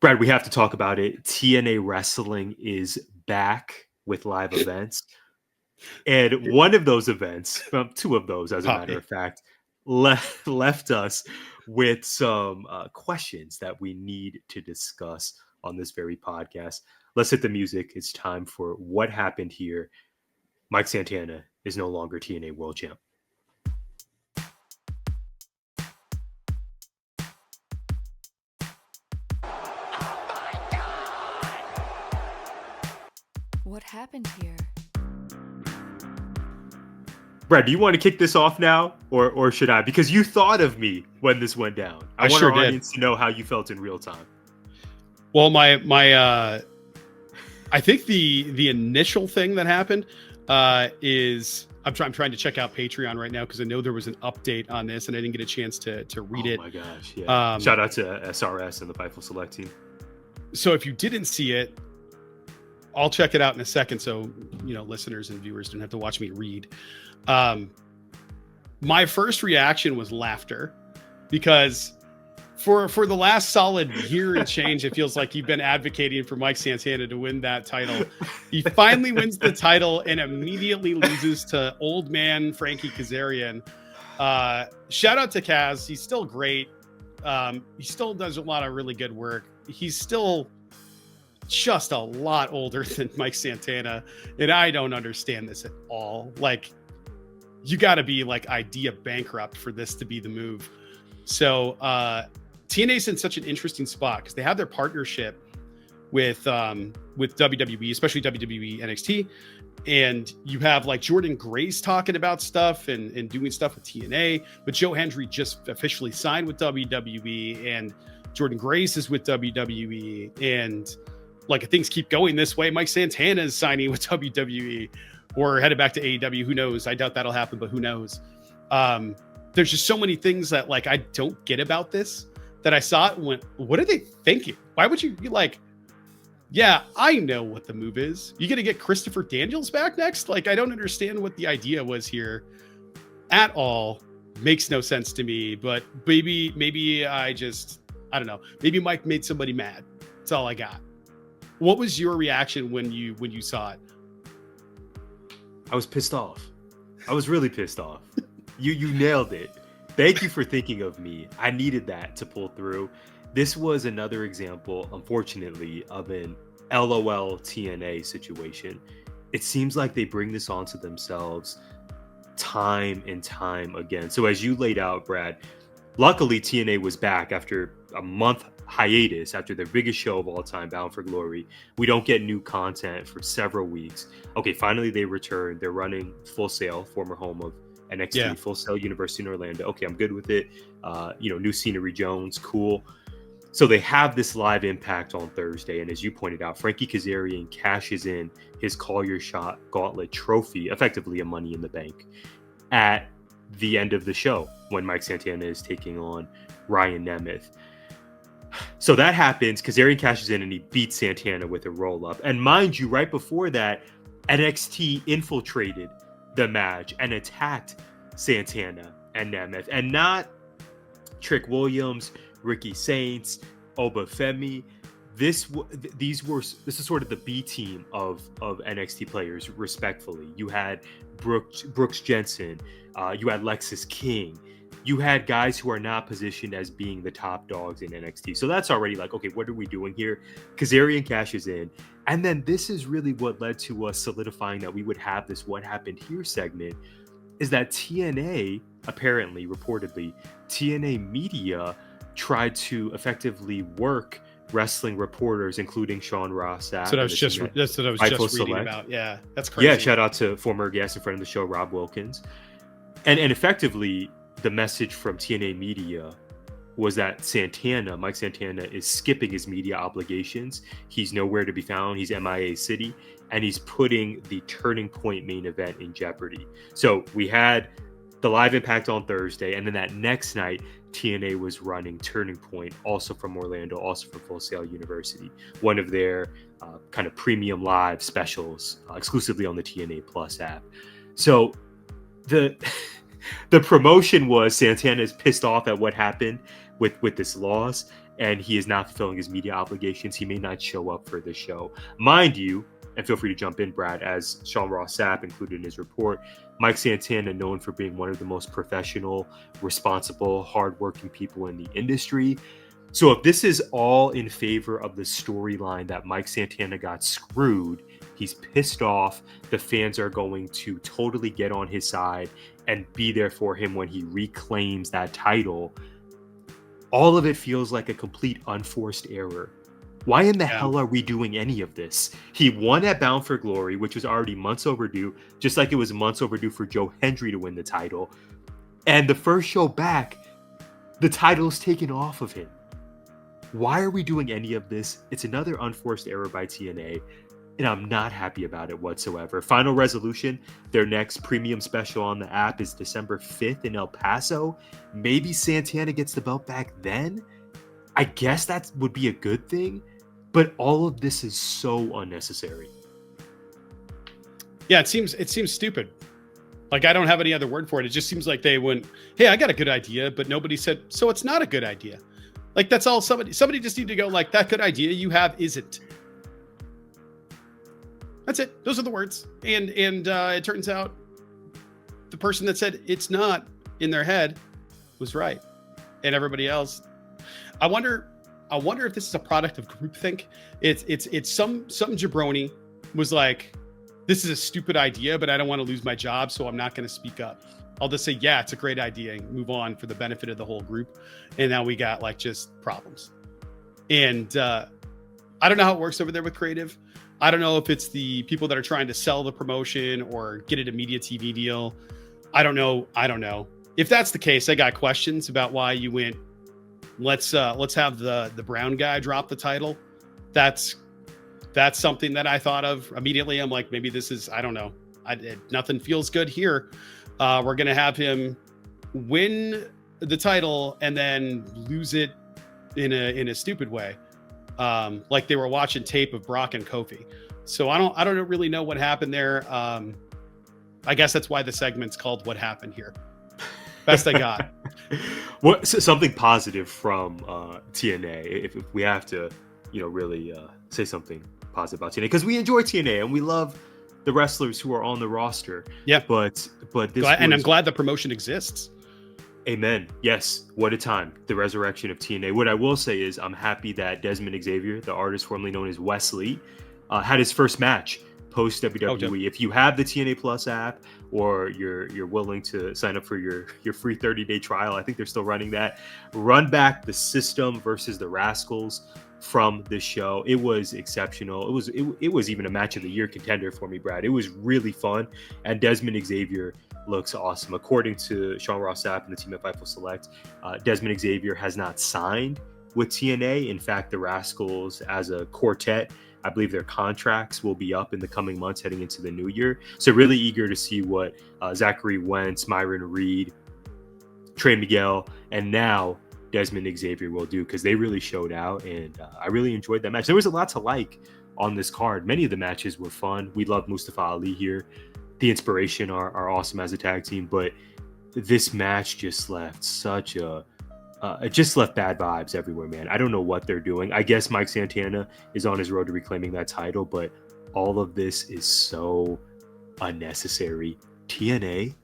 Brad, we have to talk about it. TNA Wrestling is back with live events. And one of those events, well, two of those, as a matter of fact, left us with some questions that we need to discuss on this very podcast. Let's hit the music. It's time for What Happened Here. Mike Santana is no longer TNA World Champ. What happened here? Brad, do you want to kick this off now, or should I? Because you thought of me when this went down. I want sure our did. audience to know how you felt in real time. Well, my I think the initial thing that happened is I'm trying to check out Patreon right now because I know there was an update on this and I didn't get a chance to read it. Oh my gosh! Yeah. Shout out to SRS and the Fightful Select team. So if you didn't see it, I'll check it out in a second. So listeners and viewers don't have to watch me read. My first reaction was laughter because for the last solid year and change, it feels like you've been advocating for Mike Santana to win that title. He finally wins the title and immediately loses to old man Frankie Kazarian. Shout out to Kaz. He's still great. He still does a lot of really good work. He's still just a lot older than Mike Santana. And I don't understand this at all. Like, you got to be like idea bankrupt for this to be the move. So TNA's in such an interesting spot because they have their partnership with WWE, especially WWE NXT. And you have like Jordan Grace talking about stuff and doing stuff with TNA. But Joe Hendry just officially signed with WWE and Jordan Grace is with WWE. And like things keep going this way, Mike Santana is signing with WWE or headed back to AEW. Who knows? I doubt that'll happen, but who knows? There's just so many things that like I don't get about this that I saw it and went, what are they thinking? Why would you be like, yeah, I know what the move is. You gonna get Christopher Daniels back next? Like, I don't understand what the idea was here at all. Makes no sense to me, but maybe I don't know. Maybe Mike made somebody mad. That's all I got. What was your reaction when you saw it? I was pissed off. I was really pissed off. You nailed it. Thank you for thinking of me. I needed that to pull through. This was another example, unfortunately, of an LOL TNA situation. It seems like they bring this onto themselves time and time again. So as you laid out, Brad, luckily TNA was back after a month hiatus, after their biggest show of all time, Bound for Glory. We don't get new content for several weeks. Okay, finally they return. They're running Full Sail, former home of NXT, Full Sail University in Orlando. Okay, I'm good with it. New scenery, Jones, cool. So they have this live Impact on Thursday, and as you pointed out, Frankie Kazarian cashes in his Call Your Shot Gauntlet trophy, effectively a Money in the Bank, at the end of the show when Mike Santana is taking on Ryan Nemeth. So that happens. Kazarian cashes in and he beats Santana with a roll-up. And mind you, right before that, NXT infiltrated the match and attacked Santana and Nemeth, and not Trick Williams, Ricky Saints, Obafemi. This is sort of the B team of NXT players, respectfully. You had Brooks Jensen, you had Lexis King, you had guys who are not positioned as being the top dogs in NXT. So that's already like, okay, what are we doing here? Kazarian cashes in. And then this is really what led to us solidifying that we would have this What Happened Here segment, is that TNA, apparently, reportedly, TNA media tried to effectively work wrestling reporters, including Sean Ross. That's what I was just reading about. Yeah, that's crazy. Yeah, shout out to former guest and friend of the show, Rob Wilkins. And effectively, the message from TNA media was that Mike Santana is skipping his media obligations. He's nowhere to be found. He's MIA City, and he's putting the Turning Point main event in jeopardy. So we had the live Impact on Thursday, and then that next night, TNA was running Turning Point, also from Orlando, also from Full Sail University, one of their kind of premium live specials, exclusively on the TNA Plus app. So the promotion was Santana is pissed off at what happened with this loss, and he is not fulfilling his media obligations. He may not show up for the show. Mind you, and feel free to jump in, Brad, as Sean Ross Sapp included in his report, Mike Santana, known for being one of the most professional, responsible, hardworking people in the industry. So if this is all in favor of the storyline that Mike Santana got screwed, he's pissed off, the fans are going to totally get on his side and be there for him when he reclaims that title, all of it feels like a complete unforced error. Why in the hell are we doing any of this? He won at Bound for Glory, which was already months overdue, just like it was months overdue for Joe Hendry to win the title. And the first show back, the title's taken off of him. Why are we doing any of this? It's another unforced error by TNA, and I'm not happy about it whatsoever. Final Resolution, their next premium special on the app is December 5th in El Paso. Maybe Santana gets the belt back then? I guess that would be a good thing, but all of this is so unnecessary. Yeah, it seems stupid. Like, I don't have any other word for it. It just seems like they went, hey, I got a good idea, but nobody said, so it's not a good idea. Like, that's all somebody just need to go, like, that good idea you have isn't. That's it. Those are the words. And it turns out the person that said it's not in their head was right. And everybody else, I wonder if this is a product of groupthink. It's some jabroni was like, this is a stupid idea, but I don't want to lose my job, so I'm not going to speak up. I'll just say, yeah, it's a great idea and move on for the benefit of the whole group. And now we got like just problems. And I don't know how it works over there with creative. I don't know if it's the people that are trying to sell the promotion or get it a media TV deal. I don't know. If that's the case, I got questions about why you went, let's have the brown guy drop the title. That's something that I thought of immediately. I'm like, maybe this is, I don't know. Nothing feels good here. We're going to have him win the title and then lose it in a stupid way. Like they were watching tape of Brock and Kofi. So I don't really know what happened there. I guess that's why the segment's called What Happened Here. Best I got. Something positive from TNA, if we have to, really say something positive about TNA, because we enjoy TNA and we love the wrestlers who are on the roster. Yeah, but this and I'm glad the promotion exists. Amen. Yes. What a time. The resurrection of TNA. What I will say is I'm happy that Desmond Xavier, the artist formerly known as Wesley, had his first match post WWE. If you have the TNA Plus app or you're willing to sign up for your free 30-day trial, I think they're still running that. Run back the System versus the Rascals from the show. It was exceptional. It was even a match of the year contender for me, Brad. It was really fun, and Desmond Xavier looks awesome. According to Sean Ross Sapp and the team at Fightful Select, Desmond Xavier has not signed with TNA. In fact, the Rascals as a quartet, I believe their contracts will be up in the coming months heading into the new year. So really eager to see what Zachary Wentz, Myron Reed, Trey Miguel, and now Desmond Xavier will do, because they really showed out, and I really enjoyed that match. There was a lot to like on this card. Many of the matches were fun. We love Mustafa Ali here. The Inspiration are awesome as a tag team, but this match just left it just left bad vibes everywhere, man. I don't know what they're doing. I guess Mike Santana is on his road to reclaiming that title, but all of this is so unnecessary. TNA,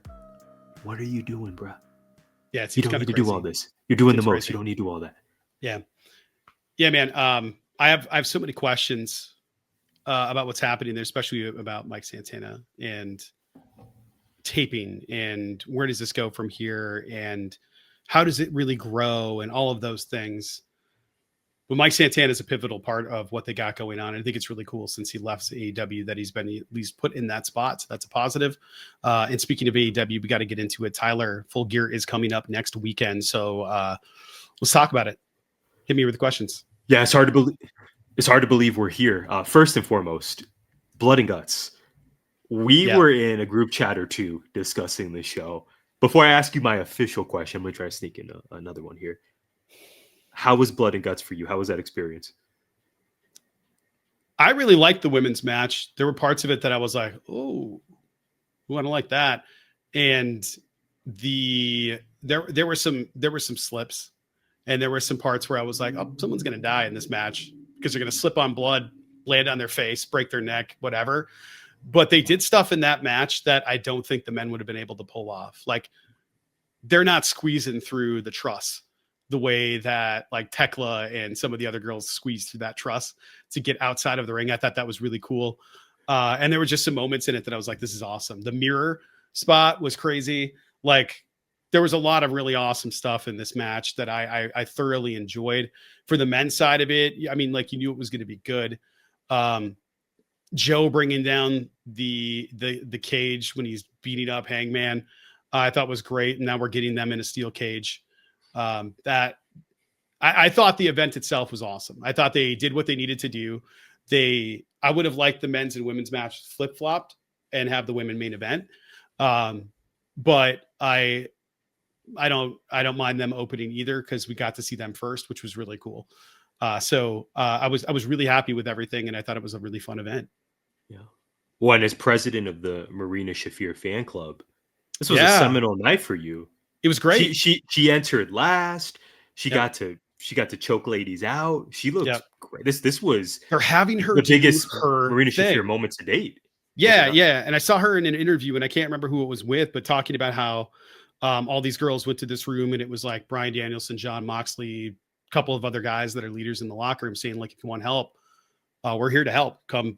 what are you doing, bro? Yeah, you don't need to do all this. You're doing the most. Crazy. You don't need to do all that. Yeah, man. I have so many questions about what's happening there, especially about Mike Santana and taping, and where does this go from here, and how does it really grow, and all of those things. But Mike Santana is a pivotal part of what they got going on. And I think it's really cool since he left AEW that he's been at least put in that spot. So that's a positive. And speaking of AEW, we got to get into it. Tyler, Full Gear is coming up next weekend. So let's talk about it. Hit me with the questions. Yeah, it's hard to believe we're here. First and foremost, Blood and Guts. We were in a group chat or two discussing the show. Before I ask you my official question, I'm going to try to sneak in another one here. How was Blood and Guts for you? How was that experience? I really liked the women's match. There were parts of it that I was like, oh, I don't like that. And there were some slips, and there were some parts where I was like, oh, someone's going to die in this match because they're going to slip on blood land on their face, break their neck, whatever. But they did stuff in that match that I don't think the men would have been able to pull off. Like, they're not squeezing through the truss the way that like Tekla and some of the other girls squeezed through that truss to get outside of the ring. I thought that was really cool. And there were just some moments in it that I was like, this is awesome. The mirror spot was crazy. Like, there was a lot of really awesome stuff in this match that I thoroughly enjoyed. For the men's side of it, I mean, like, you knew it was going to be good. Joe bringing down the cage when he's beating up Hangman, I thought was great. And now we're getting them in a steel cage. That I thought the event itself was awesome. I thought they did what they needed to do. I would have liked the men's and women's match flip-flopped and have the women main event. But I don't mind them opening either, because we got to see them first, which was really cool. So I was really happy with everything, and I thought it was a really fun event. Yeah. Well, and as president of the Marina Shafir fan club, this was a seminal night for you. It was great. She entered last. She got to choke ladies out. She looked great. This was they're having her the biggest Marina thing. Shafir moment to date. Yeah. And I saw her in an interview, and I can't remember who it was with, but talking about how all these girls went to this room, and it was like Bryan Danielson, Jon Moxley, a couple of other guys that are leaders in the locker room, saying, like, if you want help, we're here to help. Come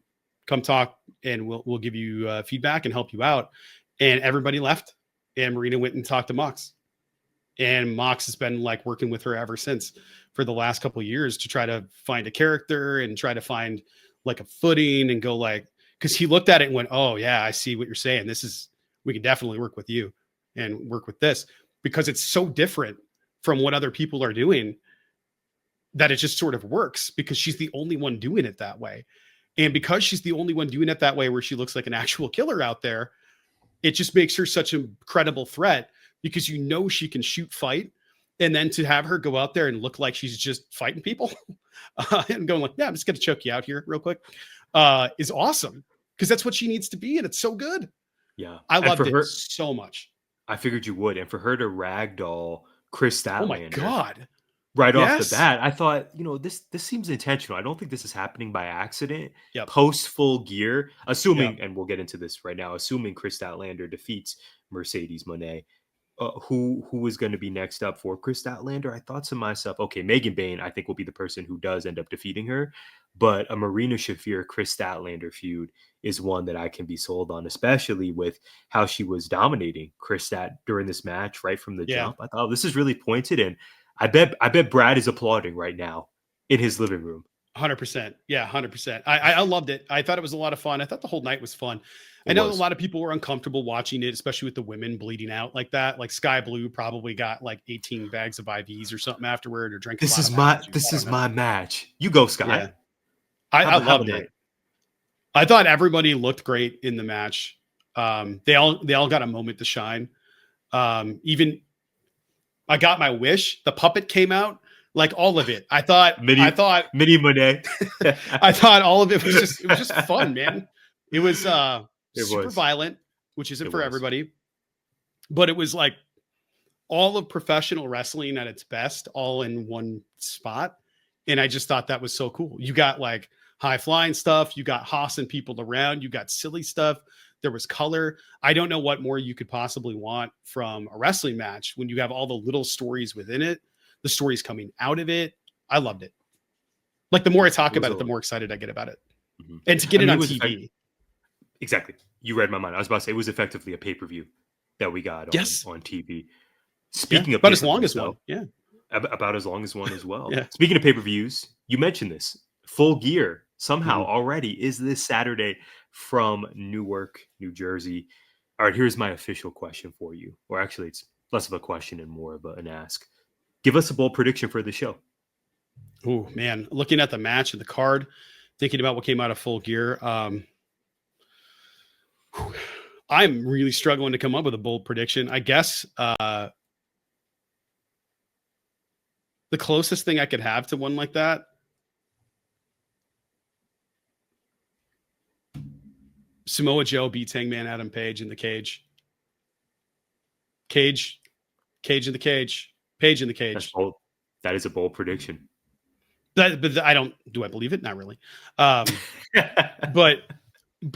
talk, and we'll give you feedback and help you out. And everybody left, and Marina went and talked to Mox. And Mox has been like working with her ever since for the last couple of years to try to find a character and try to find like a footing and go like, because he looked at it and went, oh yeah, I see what you're saying. We can definitely work with you and work with this, because it's so different from what other people are doing that it just sort of works, because she's the only one doing it that way. And because she's the only one doing it that way, where she looks like an actual killer out there, it just makes her such a credible threat, because she can shoot, fight. And then to have her go out there and look like she's just fighting people and going like, yeah, I'm just going to choke you out here real quick, is awesome, because that's what she needs to be. And it's so good. Yeah. I loved it so much. I figured you would. And for her to ragdoll Chris Statlander. Oh my God. Right off the bat, I thought, this seems intentional. I don't think this is happening by accident. Yep. Post Full Gear, assuming, and we'll get into this right now, assuming Chris Statlander defeats Mercedes Moné, who is going to be next up for Chris Statlander? I thought to myself, okay, Megan Bayne, I think, will be the person who does end up defeating her. But a Marina Shafir Chris Statlander feud is one that I can be sold on, especially with how she was dominating Chris Stat during this match right from the jump. I thought, this is really pointed, and I bet Brad is applauding right now in his living room. 100%. Yeah, 100%. I loved it. I thought it was a lot of fun. I thought the whole night was fun. I know a lot of people were uncomfortable watching it, especially with the women bleeding out like that. Like Skye Blue probably got like 18 bags of IVs or something afterward, or drank. This is my match. You go, Skye. Yeah. I loved it. I thought everybody looked great in the match. They all got a moment to shine. Even I got my wish. The puppet came out. Like all of it. I thought Mini Moné. I thought all of it was just fun, man. It was super violent, which isn't for everybody. But it was like all of professional wrestling at its best, all in one spot. And I just thought that was so cool. You got like high flying stuff, you got hossing people around, you got silly stuff. There was color. I don't know what more you could possibly want from a wrestling match when you have all the little stories within it. The stories coming out of it. I loved it. Like the more I talk about it, the more excited I get about it. Mm-hmm. And to get it on TV. Exactly. You read my mind. I was about to say it was effectively a pay-per-view that we got on TV. Speaking of about as long as one. Yeah. About as long as one as well. Yeah. Speaking of pay-per-views, you mentioned this. Full Gear somehow already is this Saturday from Newark, New Jersey. All right, here's my official question for you. Or actually, it's less of a question and more of an ask. Give us a bold prediction for the show. Oh, man. Looking at the match and the card, thinking about what came out of Full Gear, I'm really struggling to come up with a bold prediction. I guess the closest thing I could have to one like that, Samoa Joe beats Hangman Adam Page in the cage. Cage in the cage. Page in the cage. That's bold. That is a bold prediction. But I don't. Do I believe it? Not really. But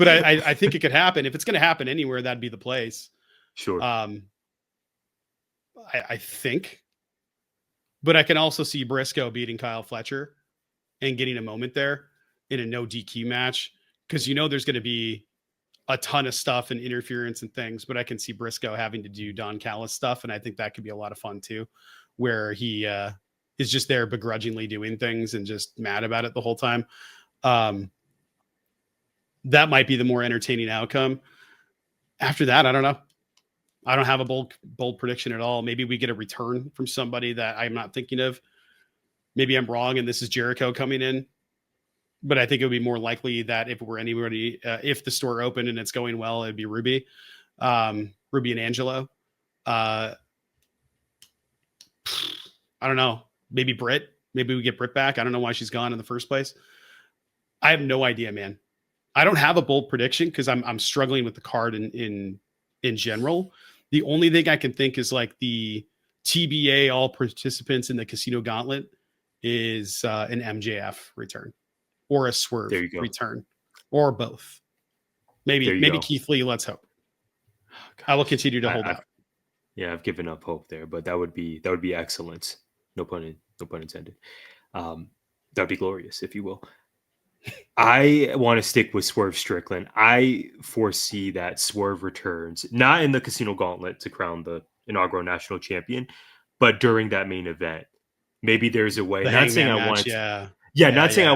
I think it could happen. If it's going to happen anywhere, that'd be the place. Sure. I think. But I can also see Briscoe beating Kyle Fletcher and getting a moment there in a no DQ match, because there's going to be a ton of stuff and interference and things. But I can see Briscoe having to do Don Callis stuff, and I think that could be a lot of fun too, where he is just there begrudgingly doing things and just mad about it the whole time. That might be the more entertaining outcome. After that, I don't know. I don't have a bold prediction at all. Maybe we get a return from somebody that I'm not thinking of. Maybe I'm wrong and this is Jericho coming in. But I think it would be more likely that if it were anybody, if the store opened and it's going well, it'd be Reby. Reby and Angelo. I don't know. Maybe Britt. Maybe we get Britt back. I don't know why she's gone in the first place. I have no idea, man. I don't have a bold prediction because I'm struggling with the card in general. The only thing I can think is like the TBA all participants in the Casino Gauntlet is an MJF return or a Swerve return or both. Maybe Keith Lee. Let's hope. I will continue to hold out. Yeah, I've given up hope there, but that would be excellent. No pun intended. That'd be glorious, if you will. I want to stick with Swerve Strickland. I foresee that Swerve returns, not in the Casino Gauntlet to crown the inaugural national champion, but during that main event. Maybe there's a way. Not saying I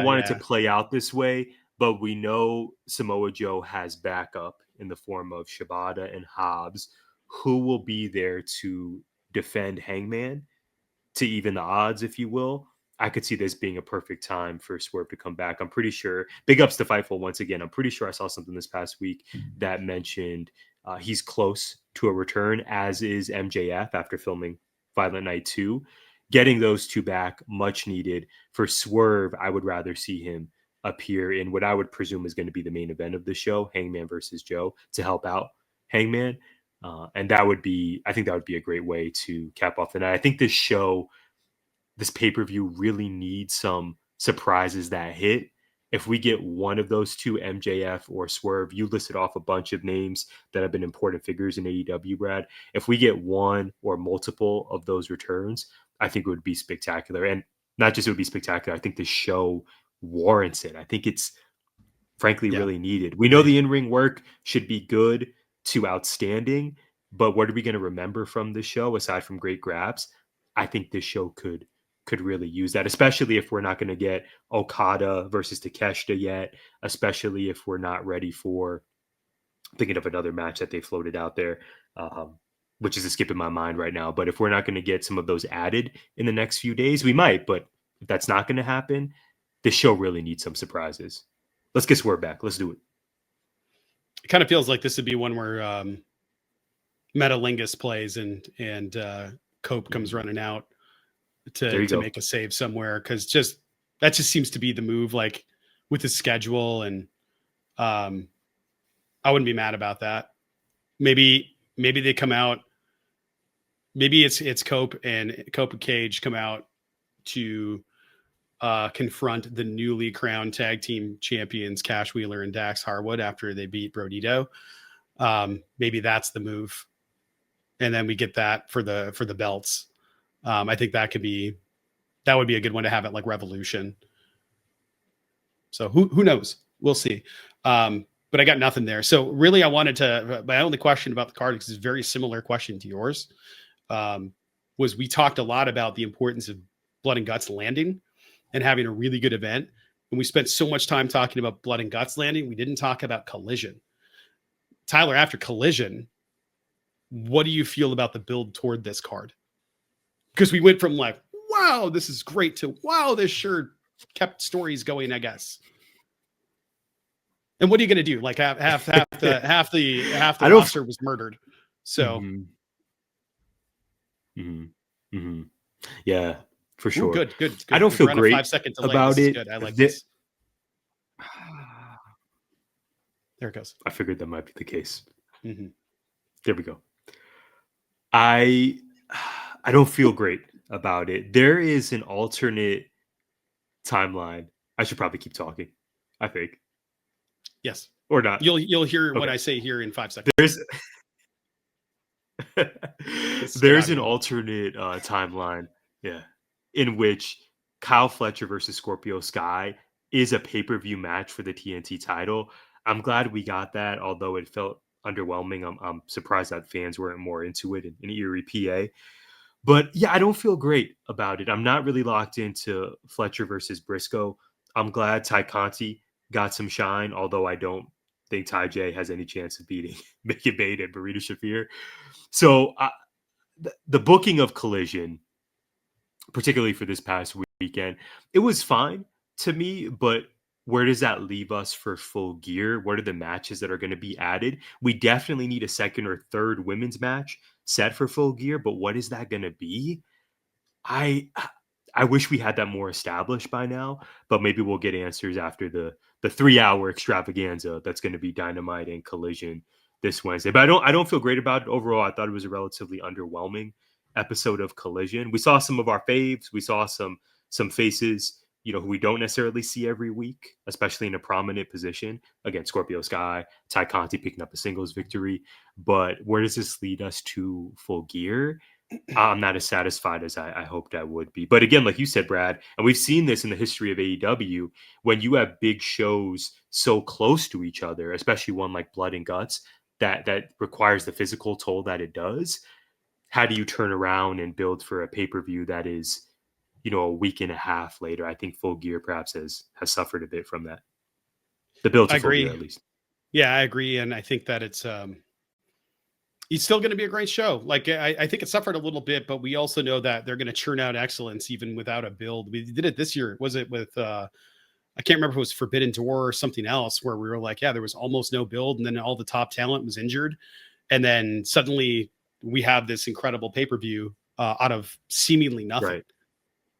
want it to play out this way, but we know Samoa Joe has backup in the form of Shibata and Hobbs, who will be there to defend Hangman to even the odds, if you will. I could see this being a perfect time for Swerve to come back. I'm pretty sure. Big ups to Fightful once again. I'm pretty sure I saw something this past week that mentioned he's close to a return, as is MJF after filming Violent Night 2. Getting those two back, much needed. For Swerve, I would rather see him appear in what I would presume is going to be the main event of the show, Hangman versus Joe, to help out Hangman. And I think that would be a great way to cap off the night. I think this pay-per-view really needs some surprises that hit. If we get one of those two, MJF or Swerve, you listed off a bunch of names that have been important figures in AEW, Brad. If we get one or multiple of those returns, I think it would be spectacular. And not just it would be spectacular, I think the show warrants it. I think it's frankly really needed. We know the in-ring work should be good to outstanding, but what are we going to remember from this show aside from great grabs? I think this show could really use that, especially if we're not going to get Okada versus Takeshita yet, especially if we're not ready for thinking of another match that they floated out there, which is escaping my mind right now. But if we're not going to get some of those added in the next few days, we might. But if that's not going to happen, this show really needs some surprises. Let's get Swerve back. Let's do it. It kind of feels like this would be one where Metalingus plays and Cope comes running out to make a save somewhere, because that just seems to be the move, like with the schedule, and I wouldn't be mad about that. Maybe they come out. Maybe it's Cope and Cage come out to confront the newly crowned tag team champions Cash Wheeler and Dax Harwood after they beat Brodito. Maybe that's the move, and then we get that for the belts. I think that would be a good one to have at like Revolution. So who knows? We'll see. But I got nothing there. So really, I wanted to. My only question about the card, because it's a very similar question to yours, was we talked a lot about the importance of Blood and Guts landing and having a really good event, and we spent so much time talking about Blood and Guts landing. We didn't talk about Collision. Tyler, after Collision, what do you feel about the build toward this card? Because we went from like, wow, this is great, to wow, this sure kept stories going, I guess. And what are you going to do? Like half the roster was murdered. So, yeah, for sure. Ooh, good. I don't feel great 5-second delay. about it. Good. I like this. There it goes. I figured that might be the case. Mm-hmm. There we go. I don't feel great about it. There is an alternate timeline. I should probably keep talking, I think. Yes. Or not. You'll hear what Okay. I say here in 5 seconds. There's an alternate timeline, yeah, in which Kyle Fletcher versus Scorpio Skye is a pay-per-view match for the TNT title. I'm glad we got that, although it felt underwhelming. I'm surprised that fans weren't more into it in Erie, PA. But yeah, I don't feel great about it. I'm not really locked into Fletcher versus Briscoe. I'm glad Ty Conti got some shine, although I don't think Ty J has any chance of beating Mickey Bate and Burrito Shafir. So the booking of Collision, particularly for this past weekend, it was fine to me, but where does that leave us for Full Gear? What are the matches that are going to be added? We definitely need a second or third women's match set for Full Gear, but what is that going to be? I wish we had that more established by now, but maybe we'll get answers after the 3-hour extravaganza that's going to be Dynamite and Collision this Wednesday. But I don't feel great about it overall. I thought it was a relatively underwhelming episode of Collision. We saw some of our faves. We saw some faces, who we don't necessarily see every week, especially in a prominent position. Again, Scorpio Sky, Ty Conti picking up a singles victory. But where does this lead us to Full Gear? I'm not as satisfied as I hoped I would be. But again, like you said, Brad, and we've seen this in the history of AEW, when you have big shows so close to each other, especially one like Blood and Guts, that requires the physical toll that it does. How do you turn around and build for a pay-per-view that is, a week and a half later? I think Full Gear perhaps has suffered a bit from that. The build to Full Gear, at least. Yeah, I agree. And I think that it's still going to be a great show. Like, I think it suffered a little bit, but we also know that they're going to churn out excellence even without a build. We did it this year. Was it with, I can't remember if it was Forbidden Door or something else, where we were like, yeah, there was almost no build. And then all the top talent was injured. And then suddenly we have this incredible pay-per-view out of seemingly nothing. Right.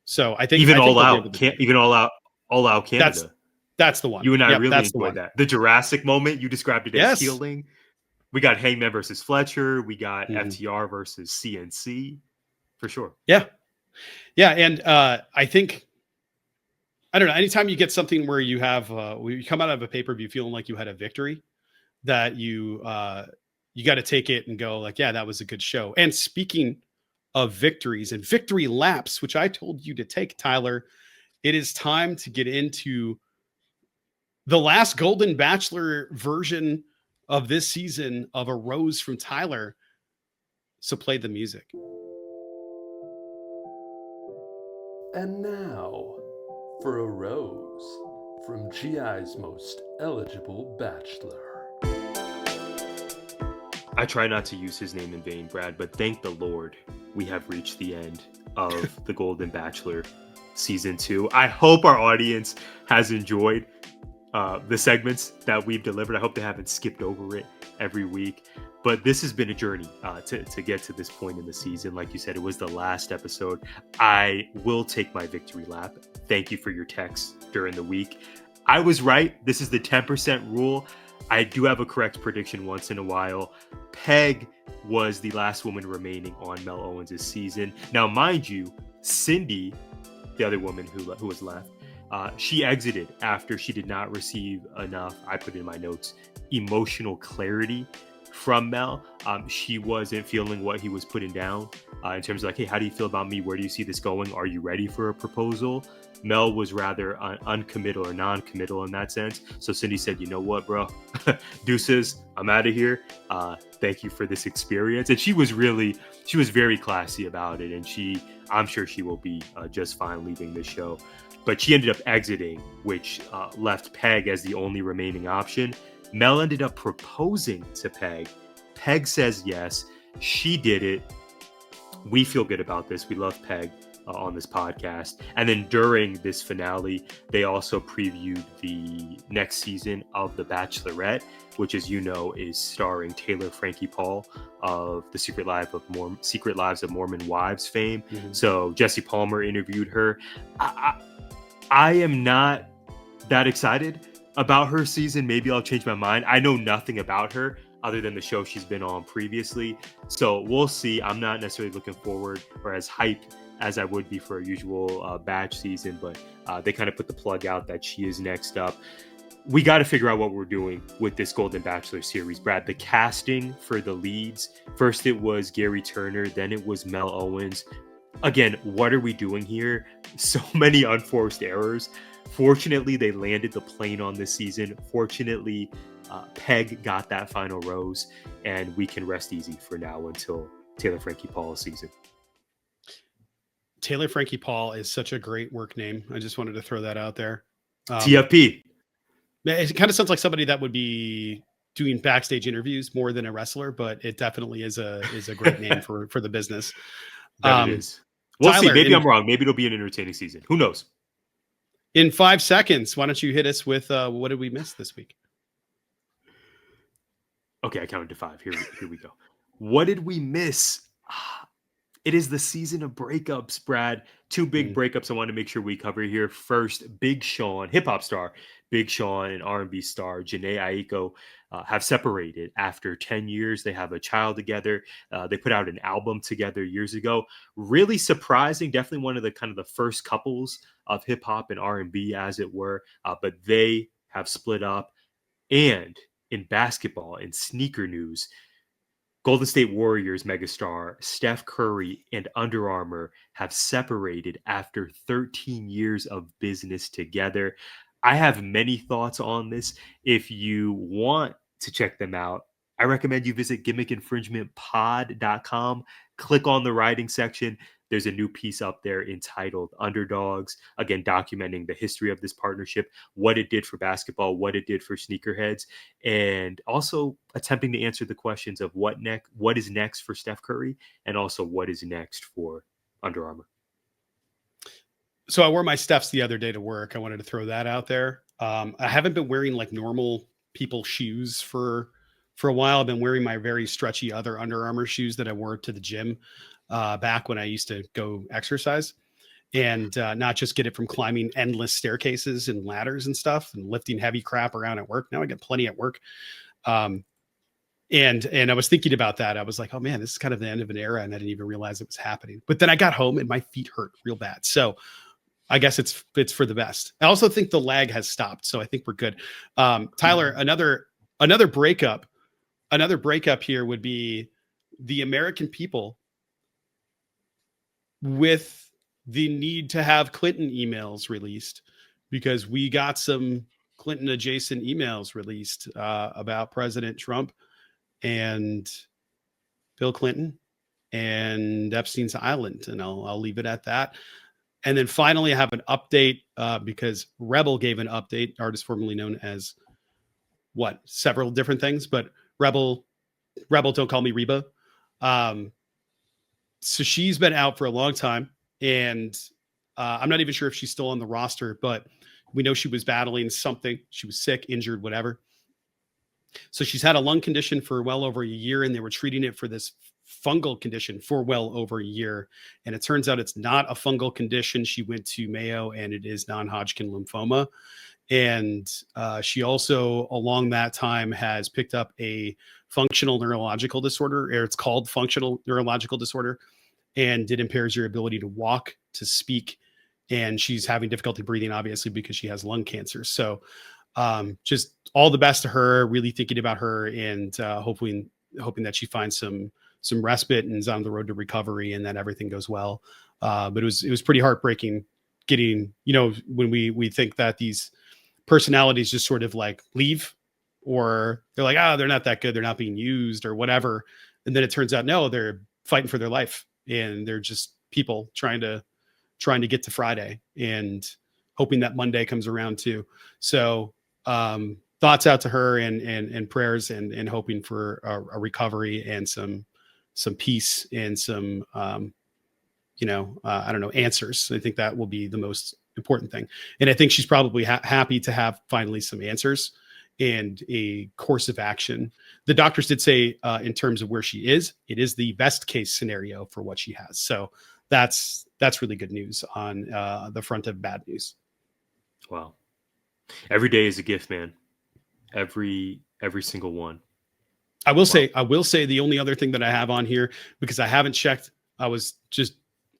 So I think even All Out Canada. That's the one. You and I really enjoyed that. The Jurassic moment, you described it as healing. We got Hangman versus Fletcher. We got FTR versus CNC, for sure. Yeah. Yeah. And I think, I don't know, anytime you get something where you have, you come out of a pay-per-view feeling like you had a victory, that you got to take it and go like, yeah, that was a good show. And speaking of victories and victory laps, which I told you to take, Tyler, it is time to get into the last Golden Bachelor version of this season of A Rose from Tyler. So play the music. And now for A Rose from GI's most eligible bachelor. I try not to use his name in vain, Brad, but thank the Lord we have reached the end of the Golden Bachelor Season 2. I hope our audience has enjoyed the segments that we've delivered. I hope they haven't skipped over it every week. But this has been a journey to get to this point in the season. Like you said, it was the last episode. I will take my victory lap. Thank you for your texts during the week. I was right. This is the 10% rule. I do have a correct prediction once in a while. Peg was the last woman remaining on Mel Owens' season. Now, mind you, Cindy, the other woman who was left, she exited after she did not receive enough, I put in my notes, emotional clarity from Mel. She wasn't feeling what he was putting down in terms of like, hey, how do you feel about me? Where do you see this going? Are you ready for a proposal? Mel was rather uncommittal or non-committal in that sense. So Cindy said, you know what, bro? Deuces, I'm out of here. Thank you for this experience. And she was very classy about it. And I'm sure she will be just fine leaving this show. But she ended up exiting, which left Peg as the only remaining option. Mel ended up proposing to Peg. Peg says yes. She did it. We feel good about this. We love Peg on this podcast. And then during this finale, they also previewed the next season of The Bachelorette, which, as you know, is starring Taylor Frankie Paul of the Secret Lives of Mormon Wives fame. Mm-hmm. So Jesse Palmer interviewed her. I am not that excited about her season. Maybe I'll change my mind. I know nothing about her other than the show she's been on previously. So we'll see. I'm not necessarily looking forward or as hyped as I would be for a usual batch season, but they kind of put the plug out that she is next up. We got to figure out what we're doing with this Golden Bachelor series, Brad. The casting for the leads, first it was Gary Turner, then it was Mel Owens. Again, what are we doing here? So many unforced errors. Fortunately, they landed the plane on this season. Fortunately, Peg got that final rose, and we can rest easy for now until Taylor Frankie Paul's season. Taylor Frankie Paul is such a great work name. I just wanted to throw that out there. TFP. It kind of sounds like somebody that would be doing backstage interviews more than a wrestler, but it definitely is a great name for the business. That it is. We'll Tyler, see. Maybe I'm wrong. Maybe it'll be an entertaining season. Who knows? In 5 seconds, why don't you hit us with what did we miss this week? Okay, I counted to 5. Here we go. What did we miss? It is the season of breakups, Brad. 2 big breakups I want to make sure we cover here. First, Big Sean, hip-hop star Big Sean and R&B star Jhené Aiko have separated after 10 years. They have a child together. They put out an album together years ago. Really surprising. Definitely one of the kind of the first couples of hip-hop and R&B, as it were. But they have split up. And in basketball and sneaker news, Golden State Warriors megastar Steph Curry and Under Armour have separated after 13 years of business together. I have many thoughts on this. If you want to check them out, I recommend you visit gimmickinfringementpod.com. Click on the writing section. There's a new piece up there entitled Underdogs, again, documenting the history of this partnership, what it did for basketball, what it did for sneakerheads, and also attempting to answer the questions of what is next for Steph Curry, and also what is next for Under Armour. So I wore my Steph's the other day to work. I wanted to throw that out there. I haven't been wearing like normal people shoes for a while. I've been wearing my very stretchy other Under Armour shoes that I wore to the gym back when I used to go exercise, and not just get it from climbing endless staircases and ladders and stuff and lifting heavy crap around at work. Now I get plenty at work. And I was thinking about that. I was like, oh man, this is kind of the end of an era. And I didn't even realize it was happening. But then I got home and my feet hurt real bad. So I guess it's for the best. I also think the lag has stopped. So I think we're good. Tyler, another breakup here would be the American people with the need to have Clinton emails released, because we got some Clinton adjacent emails released about President Trump and Bill Clinton and Epstein's Island. And I'll leave it at that. And then finally, I have an update because Rebel gave an update, artist formerly known as several different things, but Rebel, don't call me Reba. So she's been out for a long time, and I'm not even sure if she's still on the roster, but we know she was battling something. She was sick, injured, whatever. So she's had a lung condition for well over a year, and they were treating it for this fungal condition for well over a year. And it turns out it's not a fungal condition. She went to Mayo, and it is non-Hodgkin lymphoma. And she also, along that time, has picked up a functional neurological disorder, or it's called functional neurological disorder, and it impairs your ability to walk, to speak. And she's having difficulty breathing, obviously, because she has lung cancer. So just all the best to her, really thinking about her, and hoping that she finds some respite and is on the road to recovery, and that everything goes well. But it was pretty heartbreaking getting, when we think that these personalities just sort of like leave, or they're like, they're not that good, they're not being used or whatever. And then it turns out, no, they're fighting for their life, and they're just people trying to get to Friday and hoping that Monday comes around too. So thoughts out to her, and prayers, and hoping for a recovery and some peace and some, answers. I think that will be the most important thing. And I think she's probably happy to have finally some answers and a course of action. The doctors did say in terms of where she is, it is the best case scenario for what she has. So that's really good news on the front of bad news. Wow. Every day is a gift, man. Every single one. I will say the only other thing that I have on here, because I haven't checked, I was just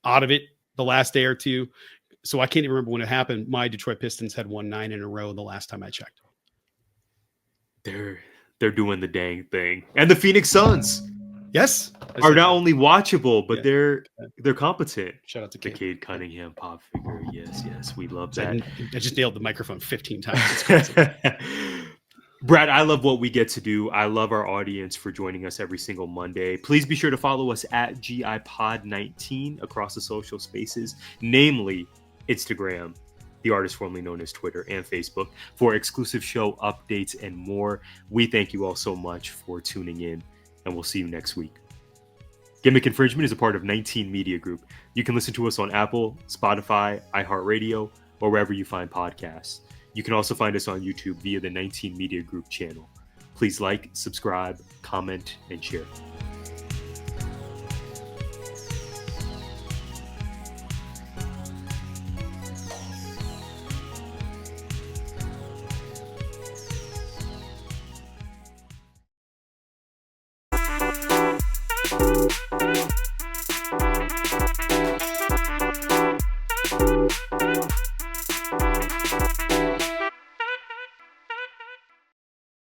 out of it the last day or two. So I can't even remember when it happened. My Detroit Pistons had won 9 in a row the last time I checked. They're doing the dang thing. And the Phoenix Suns Yes. are not only watchable, but Yeah. they're competent. Shout out to The Cade. Cade Cunningham pop figure. Yes, we love I that. just nailed the microphone 15 times. It's crazy. Brad, I love what we get to do. I love our audience for joining us every single Monday. Please be sure to follow us at GIPod19 across the social spaces, namely Instagram, the artist formerly known as Twitter, and Facebook, for exclusive show updates and more. We thank you all so much for tuning in, and we'll see you next week. Gimmick Infringement is a part of 19 Media Group. You can listen to us on Apple, Spotify, iHeartRadio, or wherever you find podcasts. You can also find us on YouTube via the 19 Media Group channel. Please like, subscribe, comment, and share.